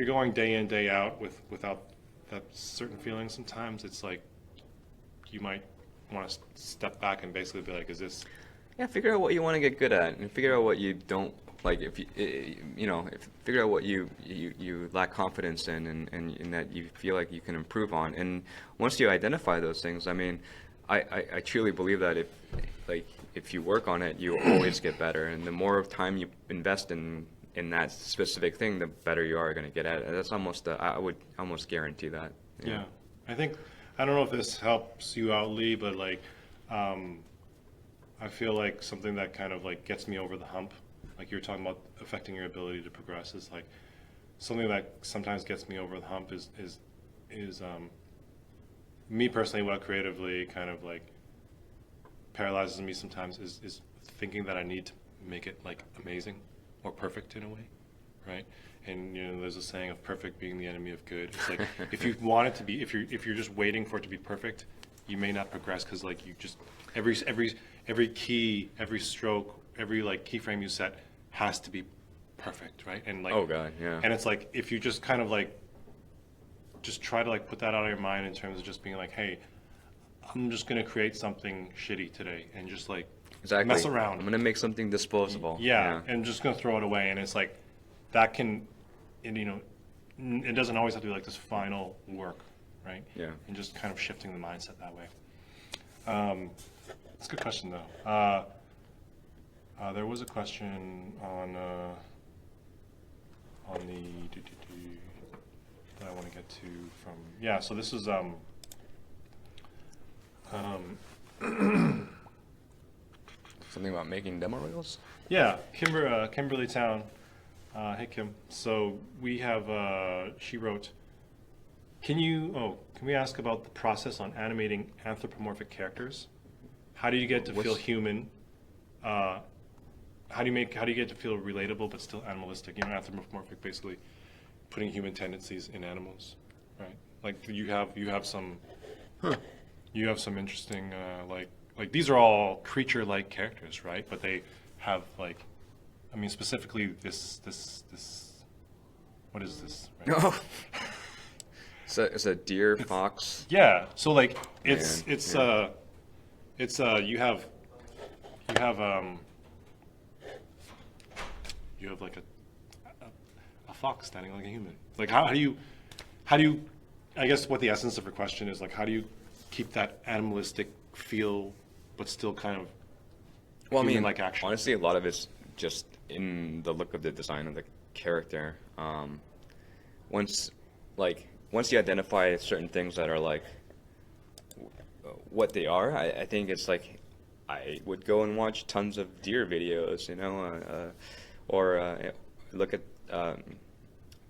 going day in day out without that certain feeling, sometimes it's like you might want to step back and basically be like, is this Yeah, figure out what you want to get good at, and figure out what you don't like. If you, figure out what you lack confidence in, and that you feel like you can improve on. And once you identify those things, I mean, I truly believe that if you work on it, you always get better. And the more time you invest in that specific thing, the better you are going to get at it. That's almost I would almost guarantee that. Yeah, I think, I don't know if this helps you out, Lee, but like, I feel like something that kind of like gets me over the hump, like you were talking about affecting your ability to progress, is like something that sometimes gets me over the hump is me personally, what creatively kind of like paralyzes me sometimes is thinking that I need to make it like amazing or perfect in a way, right? And you know, there's a saying of perfect being the enemy of good. It's like if you want it to be, if you're just waiting for it to be perfect, you may not progress, because like you just every key, every stroke, every like keyframe you set has to be perfect, right? And like, Oh God, yeah. and it's like if you just kind of like just try to like put that out of your mind in terms of just being like, hey, I'm just gonna create something shitty today and just like Exactly. mess around. I'm gonna make something disposable. Yeah, and just gonna throw it away, and it's like that can, and you know, it doesn't always have to be like this final work, right? Yeah. And just kind of shifting the mindset that way. It's a good question though. There was a question on the that I want to get to from, yeah. So this is Something about making demo reels. yeah, Kimberly Town. Hey Kim. So we have she wrote, can we ask about the process on animating anthropomorphic characters? How do you get to feel human? How do you get to feel relatable but still animalistic? You know, anthropomorphic, basically putting human tendencies in animals, right? Like you have some interesting like these are all creature-like characters, right? But they have like, I mean, specifically this what is this? Right? Oh. It's a deer, fox. Yeah. So like it's Man, you have like a fox standing like a human. Like how do you I guess what the essence of her question is, like, how do you keep that animalistic feel but still kind of Well, I mean, like action? honestly, a lot of it's just in the look of the design of the character. Once you identify certain things that are like what they are, I think it's like I would go and watch tons of deer videos, or look at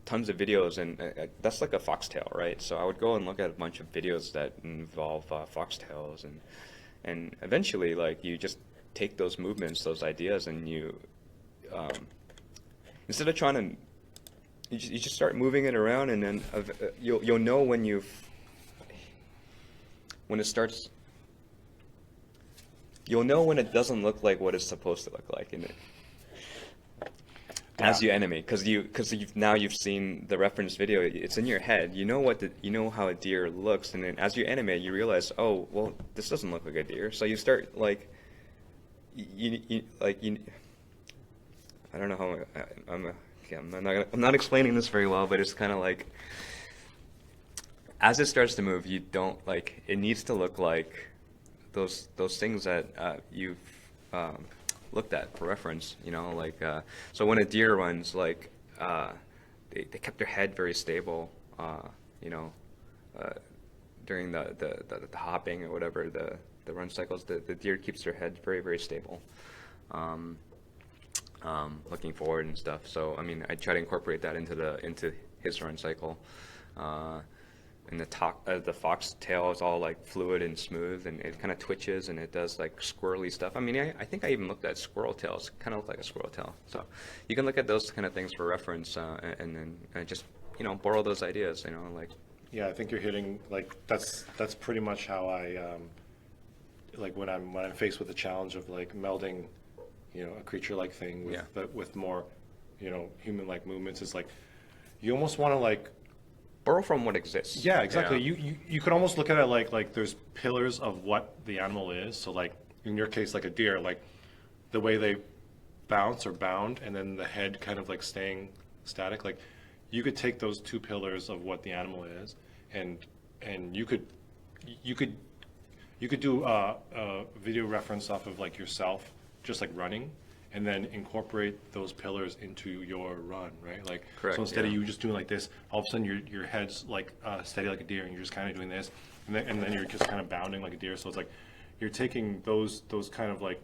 tons of videos, and that's like a foxtail, right? So I would go and look at a bunch of videos that involve foxtails, and eventually, like, you just take those movements, those ideas, and you instead of trying to, you just start moving it around, and then you'll know when it starts. You'll know when it doesn't look like what it's supposed to look like in it. As you animate, because you've seen the reference video, it's in your head. You know how a deer looks, and then as you animate, you realize, oh, well, this doesn't look like a deer. So you start like, I don't know how I'm not explaining this very well, but it's kind of like, as it starts to move, you don't like, it needs to look like those things that you've looked at for reference. Like so when a deer runs, like they kept their head very stable. You know, during the hopping or whatever the run cycles, the deer keeps their head very very stable. Looking forward and stuff. So I mean, I try to incorporate that into his run cycle. And the fox tail is all like fluid and smooth, and it kind of twitches and it does like squirrely stuff. I mean, I think I even looked at squirrel tails. Kind of look like a squirrel tail. So you can look at those kind of things for reference, and then just borrow those ideas. Like. Yeah, I think you're hitting like that's pretty much how I like when I'm faced with the challenge of like melding, a creature-like thing with with more, human-like movements. Is like you almost want to like borrow from what exists. Yeah, exactly. You could almost look at it like there's pillars of what the animal is. So like in your case, like a deer, like the way they bounce or bound, and then the head kind of like staying static. Like you could take those two pillars of what the animal is, and you could do a video reference off of like yourself, just like running, and then incorporate those pillars into your run, right? Like, correct, so instead of you just doing like this, all of a sudden your head's like steady like a deer, and you're just kind of doing this, and then you're just kind of bounding like a deer. So it's like you're taking those kind of like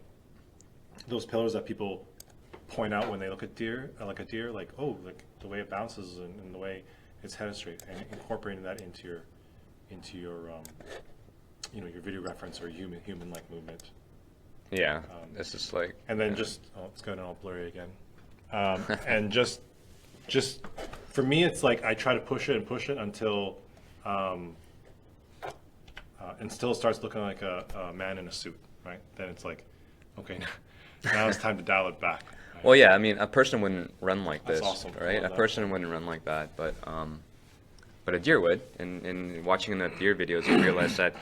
those pillars that people point out when they look at deer, like a deer, like, oh, like the way it bounces and the way its head is straight, and incorporating that into your your video reference or human-like movement. Yeah, this is like. And then it's going all blurry again. And just for me, it's like I try to push it until it starts looking like a man in a suit, right? Then it's like, okay, now it's time to dial it back. Right? Well, yeah, I mean, a person wouldn't run like this, That's awesome. right? A person wouldn't run like that, but a deer would. And watching the deer videos, you realize that,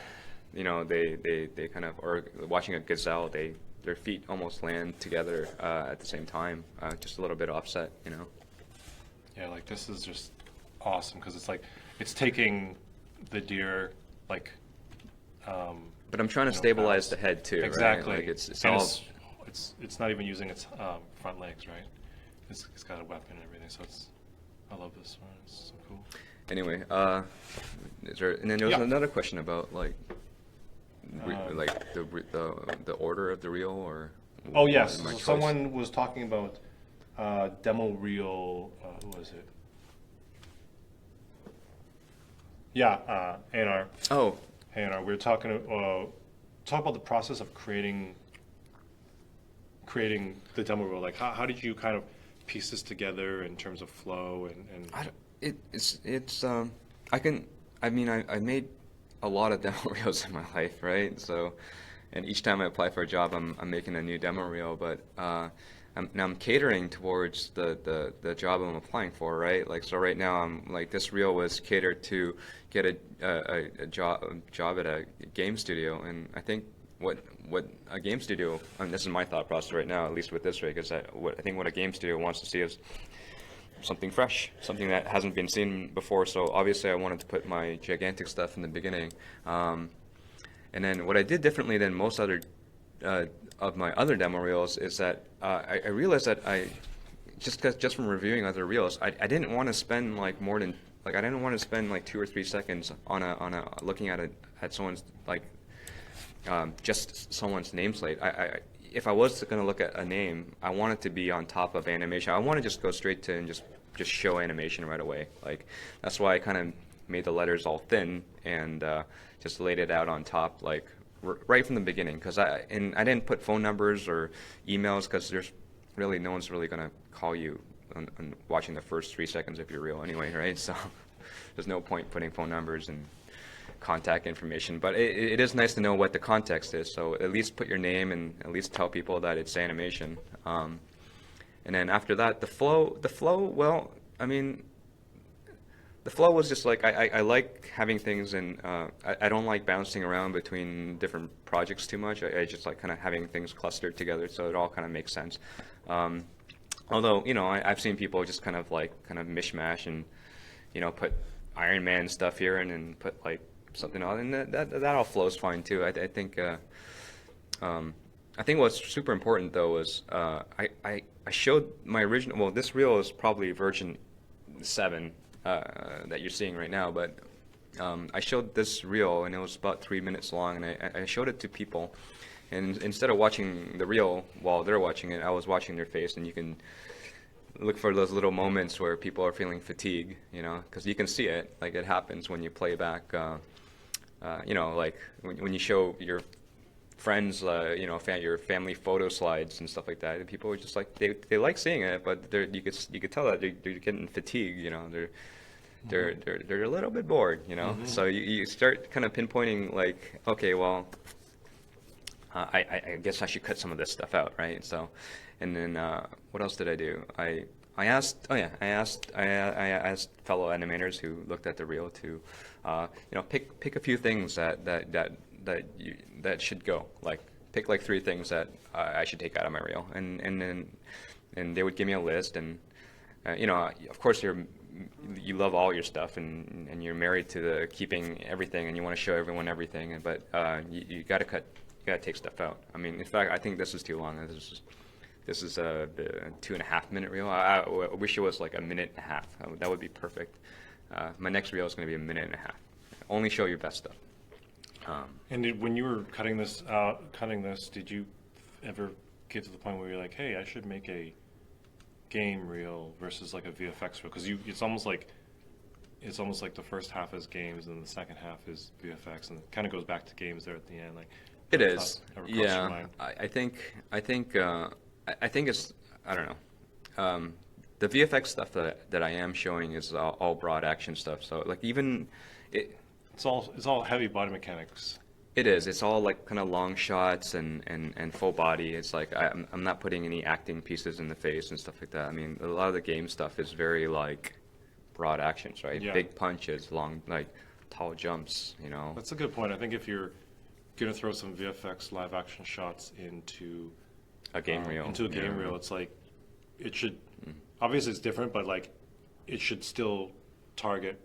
they kind of, or watching a gazelle, their feet almost land together at the same time, just a little bit offset, Yeah, like this is just awesome because it's like it's taking the deer like. But I'm trying to stabilize the head too. Exactly. Right? Like it's not even using its front legs, right? It's got a weapon and everything, so I love this one. It's so cool. Anyway, and then there was another question about like the order of the reel, or. Oh yes, so someone was talking about demo reel. Who was it? Yeah, A&R. Oh. A&R. We were talking about the process of creating the demo reel. Like how did you kind of piece this together in terms of flow and. I made a lot of demo reels in my life, right? So, and each time I apply for a job, I'm making a new demo reel, but I'm catering towards the job I'm applying for, right? Like, so right now I'm like, this reel was catered to get a job at a game studio, and I think what a game studio, and this is my thought process right now, at least with this rig, is that I think what a game studio wants to see is something fresh, something that hasn't been seen before. So obviously I wanted to put my gigantic stuff in the beginning. And then what I did differently than most other of my other demo reels is that I realized that just from reviewing other reels, I didn't want to spend like more than I didn't want to spend like 2 or 3 seconds on a looking at someone's like just someone's nameplate. If I was going to look at a name, I want it to be on top of animation. I want to just go straight to and just show animation right away. Like that's why I kind of made the letters all thin and just laid it out on top, like right from the beginning. Because I didn't put phone numbers or emails because there's really no one's really going to call you on watching the first 3 seconds of your reel anyway, right? So there's no point putting phone numbers and contact information, but it is nice to know what the context is, so at least put your name and at least tell people that it's animation. And then after that, the flow, well, I mean, the flow was just like, I like having things, and I don't like bouncing around between different projects too much. I just like kind of having things clustered together so it all kind of makes sense. Although, I've seen people just kind of mishmash and, put Iron Man stuff here and then put like something on, and that all flows fine too. I think I think what's super important though was I showed my original. Well, this reel is probably version 7 that you're seeing right now, but I showed this reel and it was about 3 minutes long, and I showed it to people, and instead of watching the reel while they're watching it, I was watching their face, and you can look for those little moments where people are feeling fatigue, you know, because you can see it, like it happens when you play back, you know, like when you show your friends, you know, your family photo slides and stuff like that. And people are just like they like seeing it, but you could tell that they're getting fatigued. You know, they're a little bit bored. You know, so you start kind of pinpointing like, okay, well, I guess I should cut some of this stuff out, right? So, and then what else did I do? I asked, oh yeah, I asked fellow animators who looked at the reel to, you know, pick a few things that should go. Like pick like 3 things that I should take out of my reel, and they would give me a list, and you know, of course you love all your stuff, and you're married to the keeping everything, and you want to show everyone everything, but you got to cut, you got to take stuff out. I mean, in fact, I think this is too long. This is a 2.5 minute reel. I wish it was like a minute and a half. That would be perfect. My next reel is going to be a minute and a half. Only show your best stuff. And when you were cutting this, did you ever get to the point where you're like, hey, I should make a game reel versus like a VFX reel? Because it's almost like the first half is games and the second half is VFX, and it kind of goes back to games there at the end. Like it is, yeah. I think it's, I don't know. The VFX stuff that I am showing is all broad action stuff. So like even it's all heavy body mechanics. It is. It's all like kind of long shots and full body. It's like I'm not putting any acting pieces in the face and stuff like that. I mean, a lot of the game stuff is very like broad actions, right? Yeah. Big punches, long, like tall jumps, you know. That's a good point. I think if you're gonna throw some VFX live action shots into a game reel, it's like it should. Obviously, it's different, but like it should still target,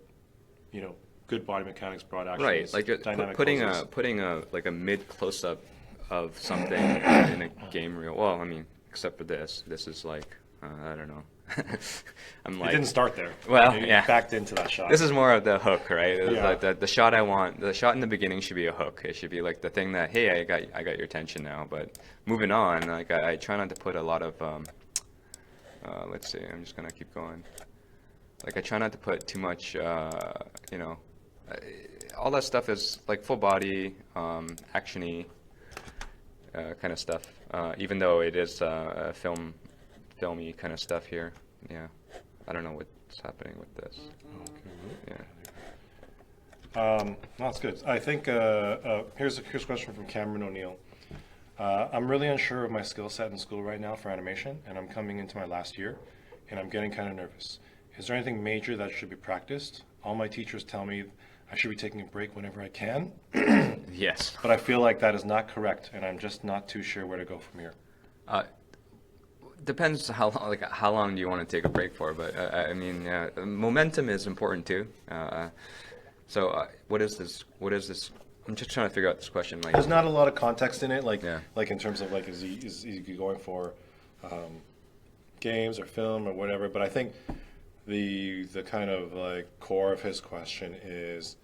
you know, good body mechanics, broad actions, right? Like dynamic putting poses. a mid close up of something in a game reel. Well, I mean, except for this. This is like I don't know. I'm like, it didn't start there. Well, you yeah, backed into that shot. This is more of the hook, right? Yeah. Like the shot I want. The shot in the beginning should be a hook. It should be like the thing that, hey, I got your attention now. But moving on, like I try not to put a lot of. Let's see. I'm just gonna keep going. Like I try not to put too much. You know, all that stuff is like full body, actiony kind of stuff. Even though it is filmy kind of stuff here. Yeah, I don't know what's happening with this. Okay. Yeah. No, that's good. I think here's a question from Cameron O'Neill. I'm really unsure of my skill set in school right now for animation, and I'm coming into my last year, and I'm getting kind of nervous. Is there anything major that should be practiced? All my teachers tell me I should be taking a break whenever I can. Yes. But I feel like that is not correct, and I'm just not too sure where to go from here. Depends how long do you want to take a break for, but I mean, momentum is important too. So what is this? I'm just trying to figure out this question. Like, there's not a lot of context in it, like Yeah. like in terms of like is he going for games or film or whatever. But I think the kind of like core of his question is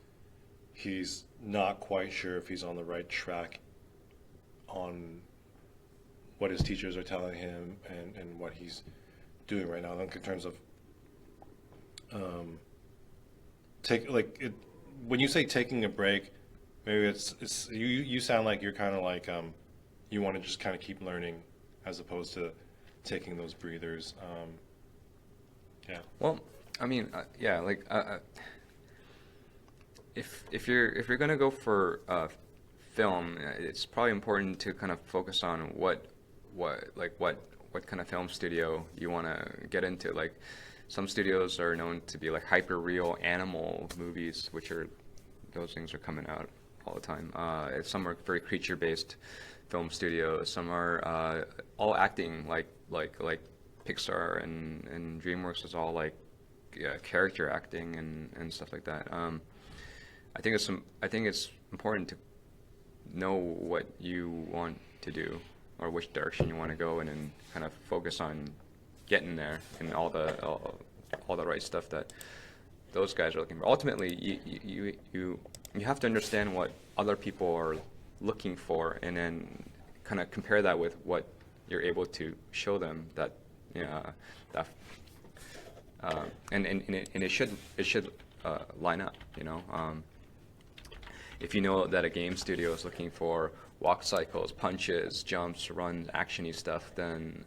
he's not quite sure if he's on the right track on what his teachers are telling him and what he's doing right now. Like in terms of when you say taking a break, maybe it's you sound like you're kind of like you want to just kind of keep learning as opposed to taking those breathers. Yeah. Well, I mean, yeah, like if you're gonna go for film, it's probably important to kind of focus on what kind of film studio you want to get into. Like some studios are known to be like hyper real animal movies, those things are coming out all the time. Some are very creature based film studios. Some are all acting like Pixar and DreamWorks is all like character acting and stuff like that. I think it's important to know what you want to do or which direction you want to go in, and kind of focus on getting there and all the right stuff that those guys are looking for. Ultimately, you have to understand what other people are looking for, and then kind of compare that with what you're able to show them that, you know, that and it should line up, you know. If you know that a game studio is looking for walk cycles, punches, jumps, runs, actiony stuff, then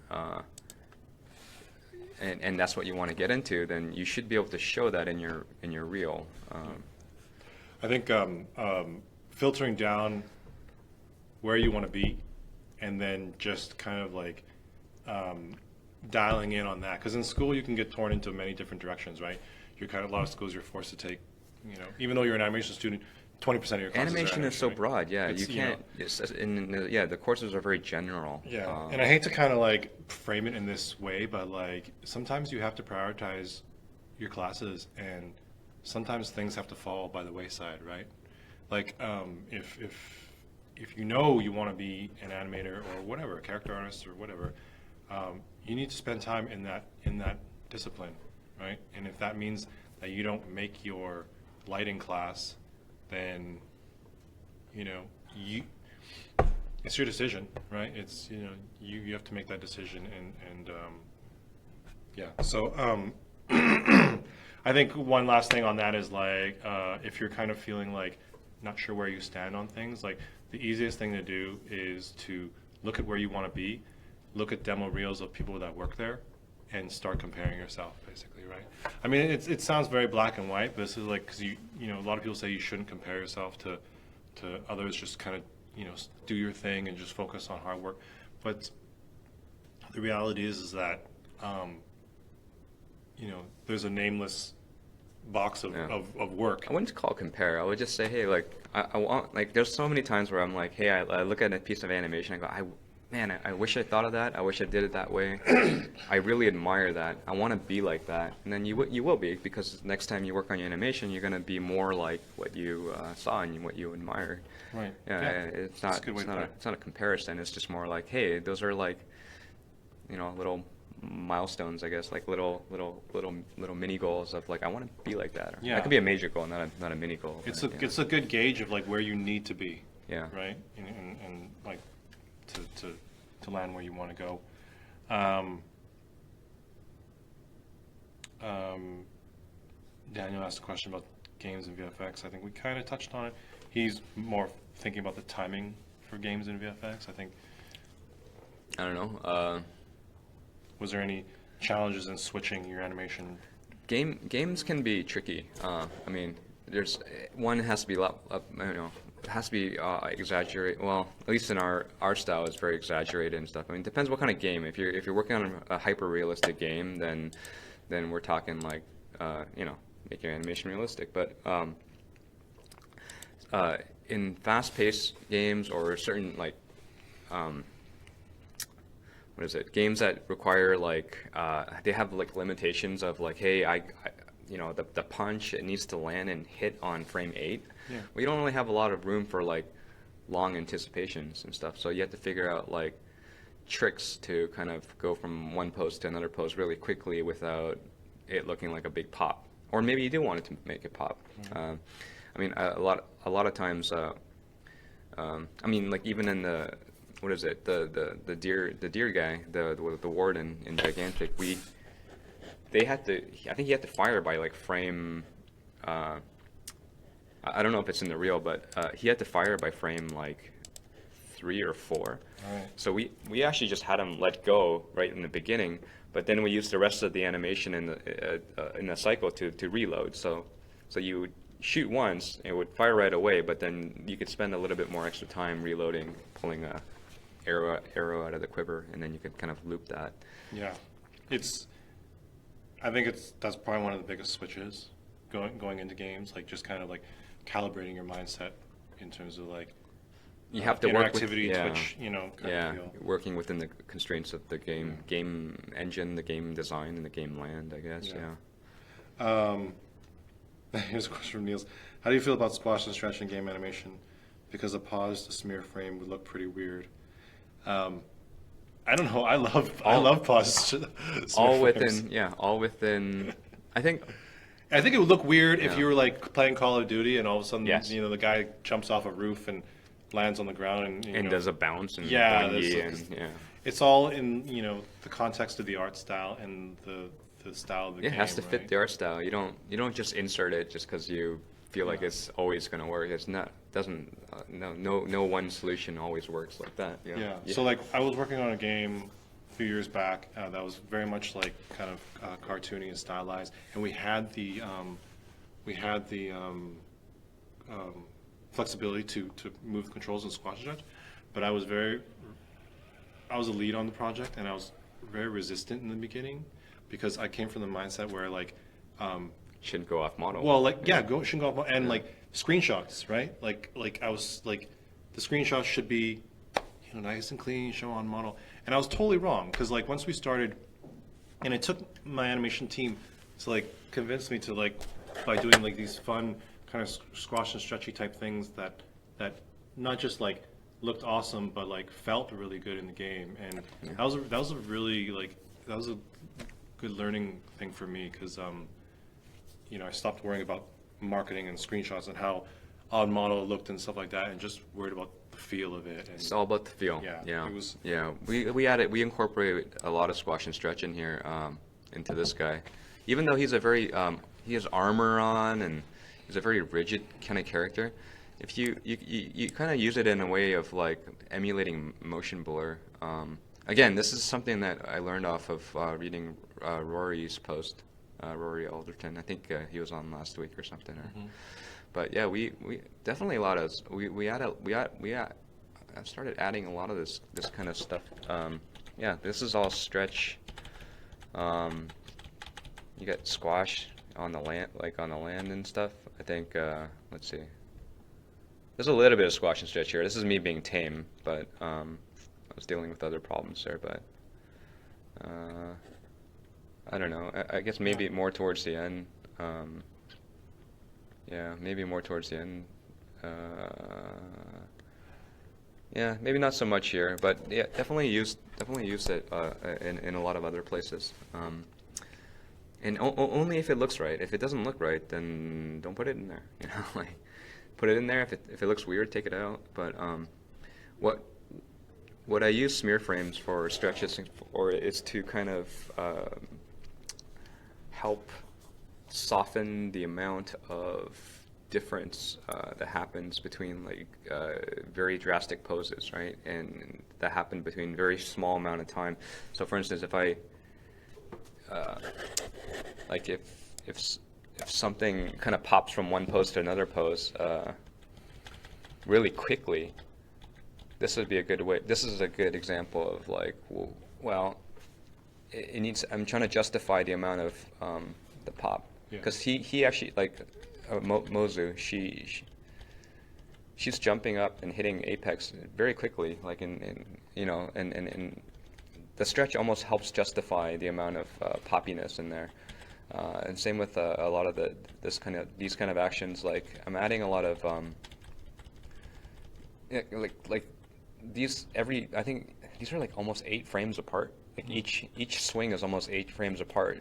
and that's what you want to get into, then you should be able to show that in your reel. I think filtering down where you want to be, and then just kind of like dialing in on that, because in school you can get torn into many different directions, right? You're kind of, a lot of schools you're forced to take, you know, even though you're an animation student, 20% of your classes Animation are is so right? broad, yeah. It's, You can't. Yeah, the courses are very general. Yeah, and I hate to kind of like frame it in this way, but like sometimes you have to prioritize your classes, and sometimes things have to fall by the wayside, right? Like if you know you want to be an animator or whatever, a character artist or whatever, you need to spend time in that discipline, right? And if that means that you don't make your lighting class, then you know it's your decision, right? It's, you know, you have to make that decision, and yeah. So I think one last thing on that is like if you're kind of feeling like not sure where you stand on things, like the easiest thing to do is to look at where you want to be, look at demo reels of people that work there, and start comparing yourself, basically, right? I mean, it sounds very black and white, but this is like, because you know, a lot of people say you shouldn't compare yourself to others, just kind of, you know, do your thing and just focus on hard work. But the reality is that you know, there's a nameless box of work. I wouldn't call it compare. I would just say, hey, like I want, like, there's so many times where I'm like, hey, I look at a piece of animation, I go, man, I wish I thought of that. I wish I did it that way. I really admire that. I want to be like that. And then you will be, because next time you work on your animation, you're going to be more like what you saw and what you admired. Right. Yeah. It's not a comparison. It's just more like, hey, those are like, you know, little milestones, I guess, like little mini goals of like, I want to be like that. Yeah. That could be a major goal, not a mini goal. It's but, it's a good gauge of like where you need to be. Yeah. Right. And like to land where you want to go. Daniel asked a question about games and VFX. I think we kind of touched on it. He's more thinking about the timing for games and VFX. I think. I don't know. Was there any challenges in switching your animation? Games can be tricky. I mean, there's one has to be it has to be exaggerated. Well, at least in our style, it's very exaggerated and stuff. I mean, it depends what kind of game. If you're working on a hyper realistic game, then we're talking like you know, make your animation realistic. But in fast-paced games or certain like what is it? Games that require like they have like limitations of like, hey, I you know, the punch, it needs to land and hit on frame 8. Yeah. We don't really have a lot of room for like long anticipations and stuff. So you have to figure out like tricks to kind of go from one pose to another pose really quickly without it looking like a big pop. Or maybe you do want it to make it pop. Mm-hmm. I mean, a lot of times. I mean, like even in the what is it? The deer guy, the warden in Gigantic, they had to. I think he had to fire by like frame. I don't know if it's in the reel, but he had to fire by frame like 3 or 4. Right. So we actually just had him let go right in the beginning, but then we used the rest of the animation in the cycle to reload. So you would shoot once, it would fire right away, but then you could spend a little bit more extra time reloading, pulling a arrow out of the quiver, and then you could kind of loop that. Yeah, I think that's probably one of the biggest switches going into games, like just kind of like calibrating your mindset in terms of like you have to work with Twitch, you know, kind of feel. Working within the constraints of the game engine, the game design, and the game land, I guess. Here's a question from Niels. How do you feel about squash and stretch in game animation? Because a pause to smear frame would look pretty weird. I don't know. I All love pause all Smith frames. within, yeah, all within. I think, I think it would look weird if yeah, you were like playing Call of Duty and all of a sudden, yes, you know, the guy jumps off a roof and lands on the ground and, you and know, does a bounce and yeah, boingy and yeah. it's all in, you know, the context of the art style and the style of the Yeah, it game, has to fit right? the art style. You don't just insert it just because you feel like Yeah. it's always gonna work. It's not doesn't no one solution always works like that. Yeah. Yeah. Yeah. So like I was working on a game a few years back that was very much like kind of cartoony and stylized, and we had the flexibility to move the controls and squash and stretch, but I was a lead on the project, and I was very resistant in the beginning because I came from the mindset where like, Shouldn't go off model. well, like yeah, go shouldn't go off, and like screenshots, right? Like I was like, the screenshots should be, you know, nice and clean, show on model, and I was totally wrong because like once we started, and it took my animation team to like convince me to like by doing like these fun kind of squash and stretchy type things that not just like looked awesome but like felt really good in the game, and that was a really like that was a good learning thing for me because you know, I stopped worrying about marketing and screenshots and how on model looked and stuff like that, and just worried about the feel of it. And It's all about the feel. Yeah, Yeah. it was- Yeah. We incorporate a lot of squash and stretch in here into this guy, even though he's a very he has armor on and he's a very rigid kind of character. If you kind of use it in a way of like emulating motion blur. Again, this is something that I learned off of reading Rory's post. Rory Alderton. I think he was on last week or something. But yeah, we definitely a lot of I've started adding a lot of this kind of stuff. Yeah, this is all stretch. You got squash on the land, like on the land and stuff. I think. Let's see. There's a little bit of squash and stretch here. This is me being tame, but I was dealing with other problems there. But I don't know. I guess maybe more towards the end. Yeah, maybe more towards the end. Yeah, maybe not so much here, but yeah, definitely use it in a lot of other places. And only if it looks right. If it doesn't look right, then don't put it in there. You know, like put it in there. If it looks weird, take it out. But what I use smear frames for stretches for is to kind of help soften the amount of difference that happens between like very drastic poses, right? And that happen between very small amount of time. So for instance, if I like if something kind of pops from one pose to another pose really quickly, this would be a good way. This is a good example of like, well, it needs. I'm trying to justify the amount of the pop because he actually like Mozu. She's jumping up and hitting apex very quickly, like in you know, and the stretch almost helps justify the amount of poppiness in there. And same with a lot of these kind of actions. Like I'm adding a lot of yeah, like these I think these are like almost 8 frames apart. Like each swing is almost 8 frames apart.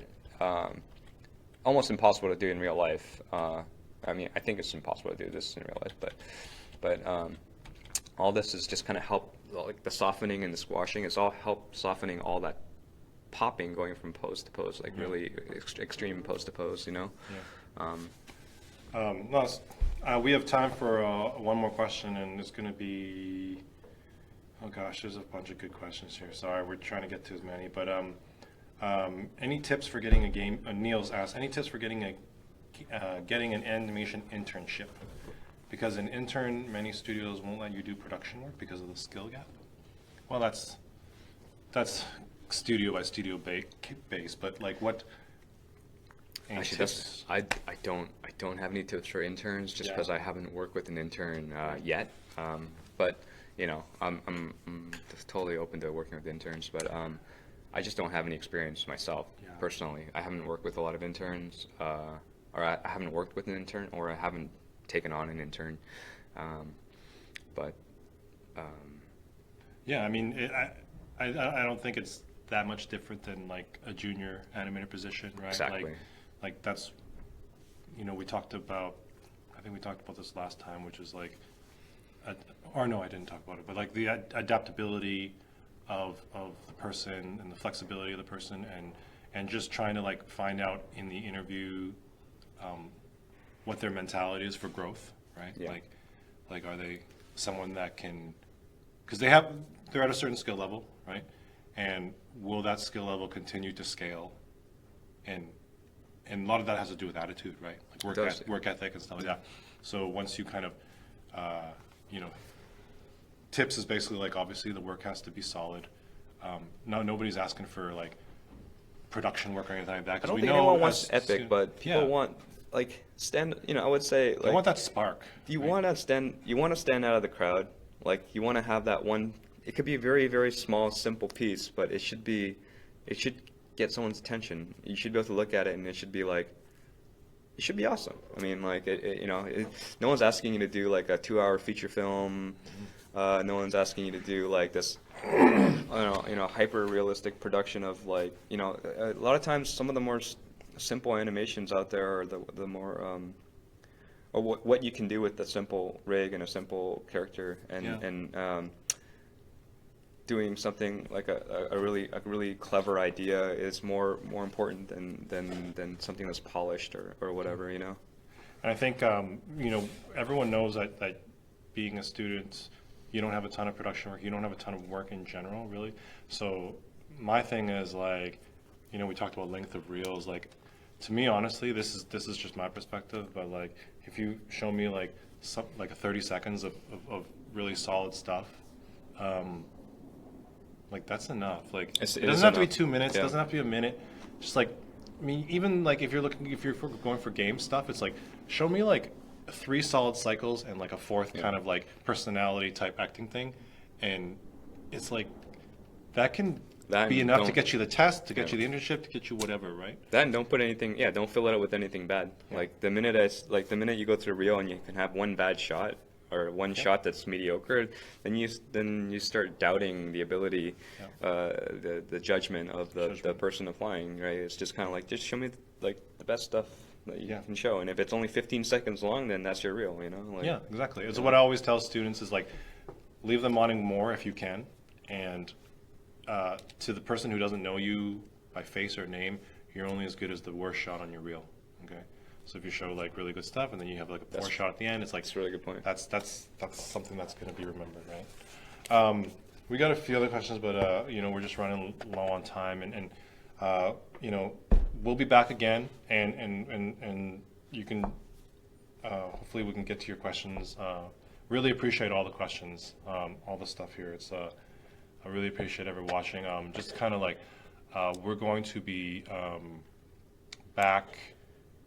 Almost impossible to do in real life. I mean, I think it's impossible to do this in real life, but all this is just kind of help, like the softening and the squashing. It's all help softening all that popping going from pose to pose, like really extreme pose to pose, you know. No, we have time for one more question, and it's going to be. Oh gosh, there's a bunch of good questions here. Sorry, we're trying to get to as many, but any tips for getting a game? Niels asked, any tips for getting an animation internship? Because an intern, many studios won't let you do production work because of the skill gap. Well, that's studio by studio base, but like what? Actually, tips? I don't have any tips for interns just because I haven't worked with an intern yet. But you know, I'm totally open to working with interns, but I just don't have any experience myself personally. I haven't worked with a lot of interns, or I haven't worked with an intern, or I haven't taken on an intern. But yeah, I mean, I don't think it's that much different than like a junior animator position, right? Exactly. Like that's, we talked about, I think we talked about this last time, which is like, or no, I didn't talk about it, but like the adaptability of the person and the flexibility of the person, and just trying to like find out in the interview what their mentality is for growth, right? Yeah. Like are they someone that can, because they're at a certain skill level, right? And will that skill level continue to scale? And a lot of that has to do with attitude, right? Like work ethic and stuff like that. So once you kind of, tips is basically like, obviously the work has to be solid. No, nobody's asking for like production work or anything like that. I 'Cause don't we think know anyone wants as epic, student- but people yeah. want like I would say They like want that spark. you right? want to stand out of the crowd. Like you want to have that one. It could be a very, very small, simple piece, but it should get someone's attention. You should be able to look at it, and it should be like, it should be awesome. I mean, like no one's asking you to do like a 2-hour feature film. No one's asking you to do like this, hyper realistic production of like, a lot of times some of the more simple animations out there are the more or what you can do with a simple rig and a simple character, and doing something like a really clever idea is more important than something that's polished or whatever, And I think everyone knows that being a student, you don't have a ton of production work, you don't have a ton of work in general, really. So my thing is like, we talked about length of reels. Like, to me, honestly, this is just my perspective, but like, if you show me like a 30 seconds of really solid stuff, like that's enough. Like, it doesn't have to be 2 minutes, it doesn't have to be a minute. Just like, I mean, even like if you're going for game stuff, it's like, show me like 3 solid cycles and like a 4th kind of like personality type acting thing, and it's like that can be enough to get you the test, to get you the internship, to get you whatever, right? That, and don't put anything, don't fill it out with anything bad. Like the minute you go through reel and you can have one bad shot or one shot that's mediocre, then you start doubting the ability, the judgment of the person applying, right? It's just kind of like, just show me like the best stuff that you can show, and if it's only 15 seconds long, then that's your reel, Like, yeah, exactly. It's what I always tell students is like, leave them wanting more if you can, and to the person who doesn't know you by face or name, you're only as good as the worst shot on your reel. Okay, so if you show like really good stuff and then you have like a poor shot at the end, it's like, that's a really good point. That's something that's going to be remembered, right? We got a few other questions, but we're just running low on time, and we'll be back again, and you can hopefully we can get to your questions. Really appreciate all the questions, all the stuff here. It's I really appreciate everyone watching. Just kind of like, we're going to be back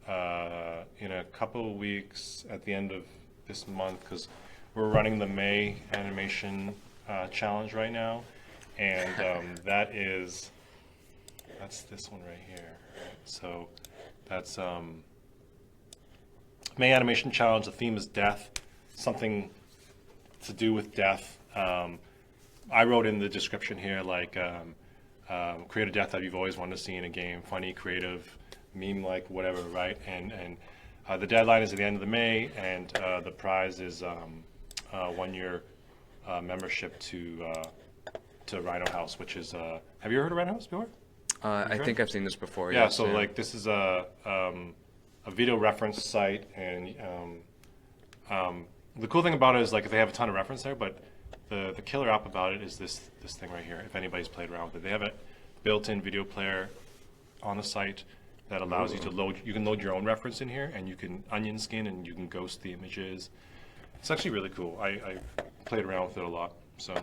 in a couple of weeks at the end of this month, because we're running the May animation challenge right now, and that's this one right here. Right? So that's May animation challenge. The theme is death, something to do with death. I wrote in the description here, like, create a death that you've always wanted to see in a game, funny, creative, meme-like, whatever, right? And the deadline is at the end of the May, and the prize is 1-year membership to Rhino House, which is, have you ever heard of Rhino House before? I think I've seen this before. Yeah, yes, so like this is a video reference site, and the cool thing about it is like they have a ton of reference there, but the killer app about it is this thing right here. If anybody's played around with it, they have a built-in video player on the site that allows you to load. You can load your own reference in here, and you can onion skin, and you can ghost the images. It's actually really cool. I played around with it a lot, so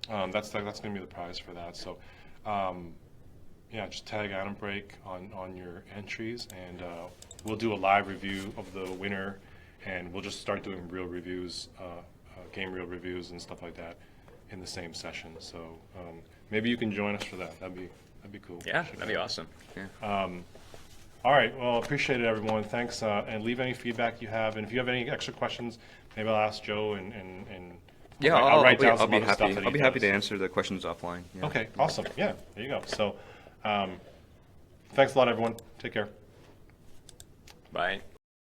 that's going to be the prize for that. So yeah, just tag Animbreak on your entries, and we'll do a live review of the winner, and we'll just start doing real reviews, game reel reviews and stuff like that in the same session. So maybe you can join us for that. That'd be cool. Yeah, that'd be awesome. Yeah. All right. Well, appreciate it, everyone. Thanks, and leave any feedback you have. And if you have any extra questions, maybe I'll ask Joe and Yeah, I'll write down I'll some be other stuff happy. that I'll he be happy to does. answer the questions offline. Yeah. Okay, awesome. Yeah, there you go. So, thanks a lot, everyone. Take care. Bye.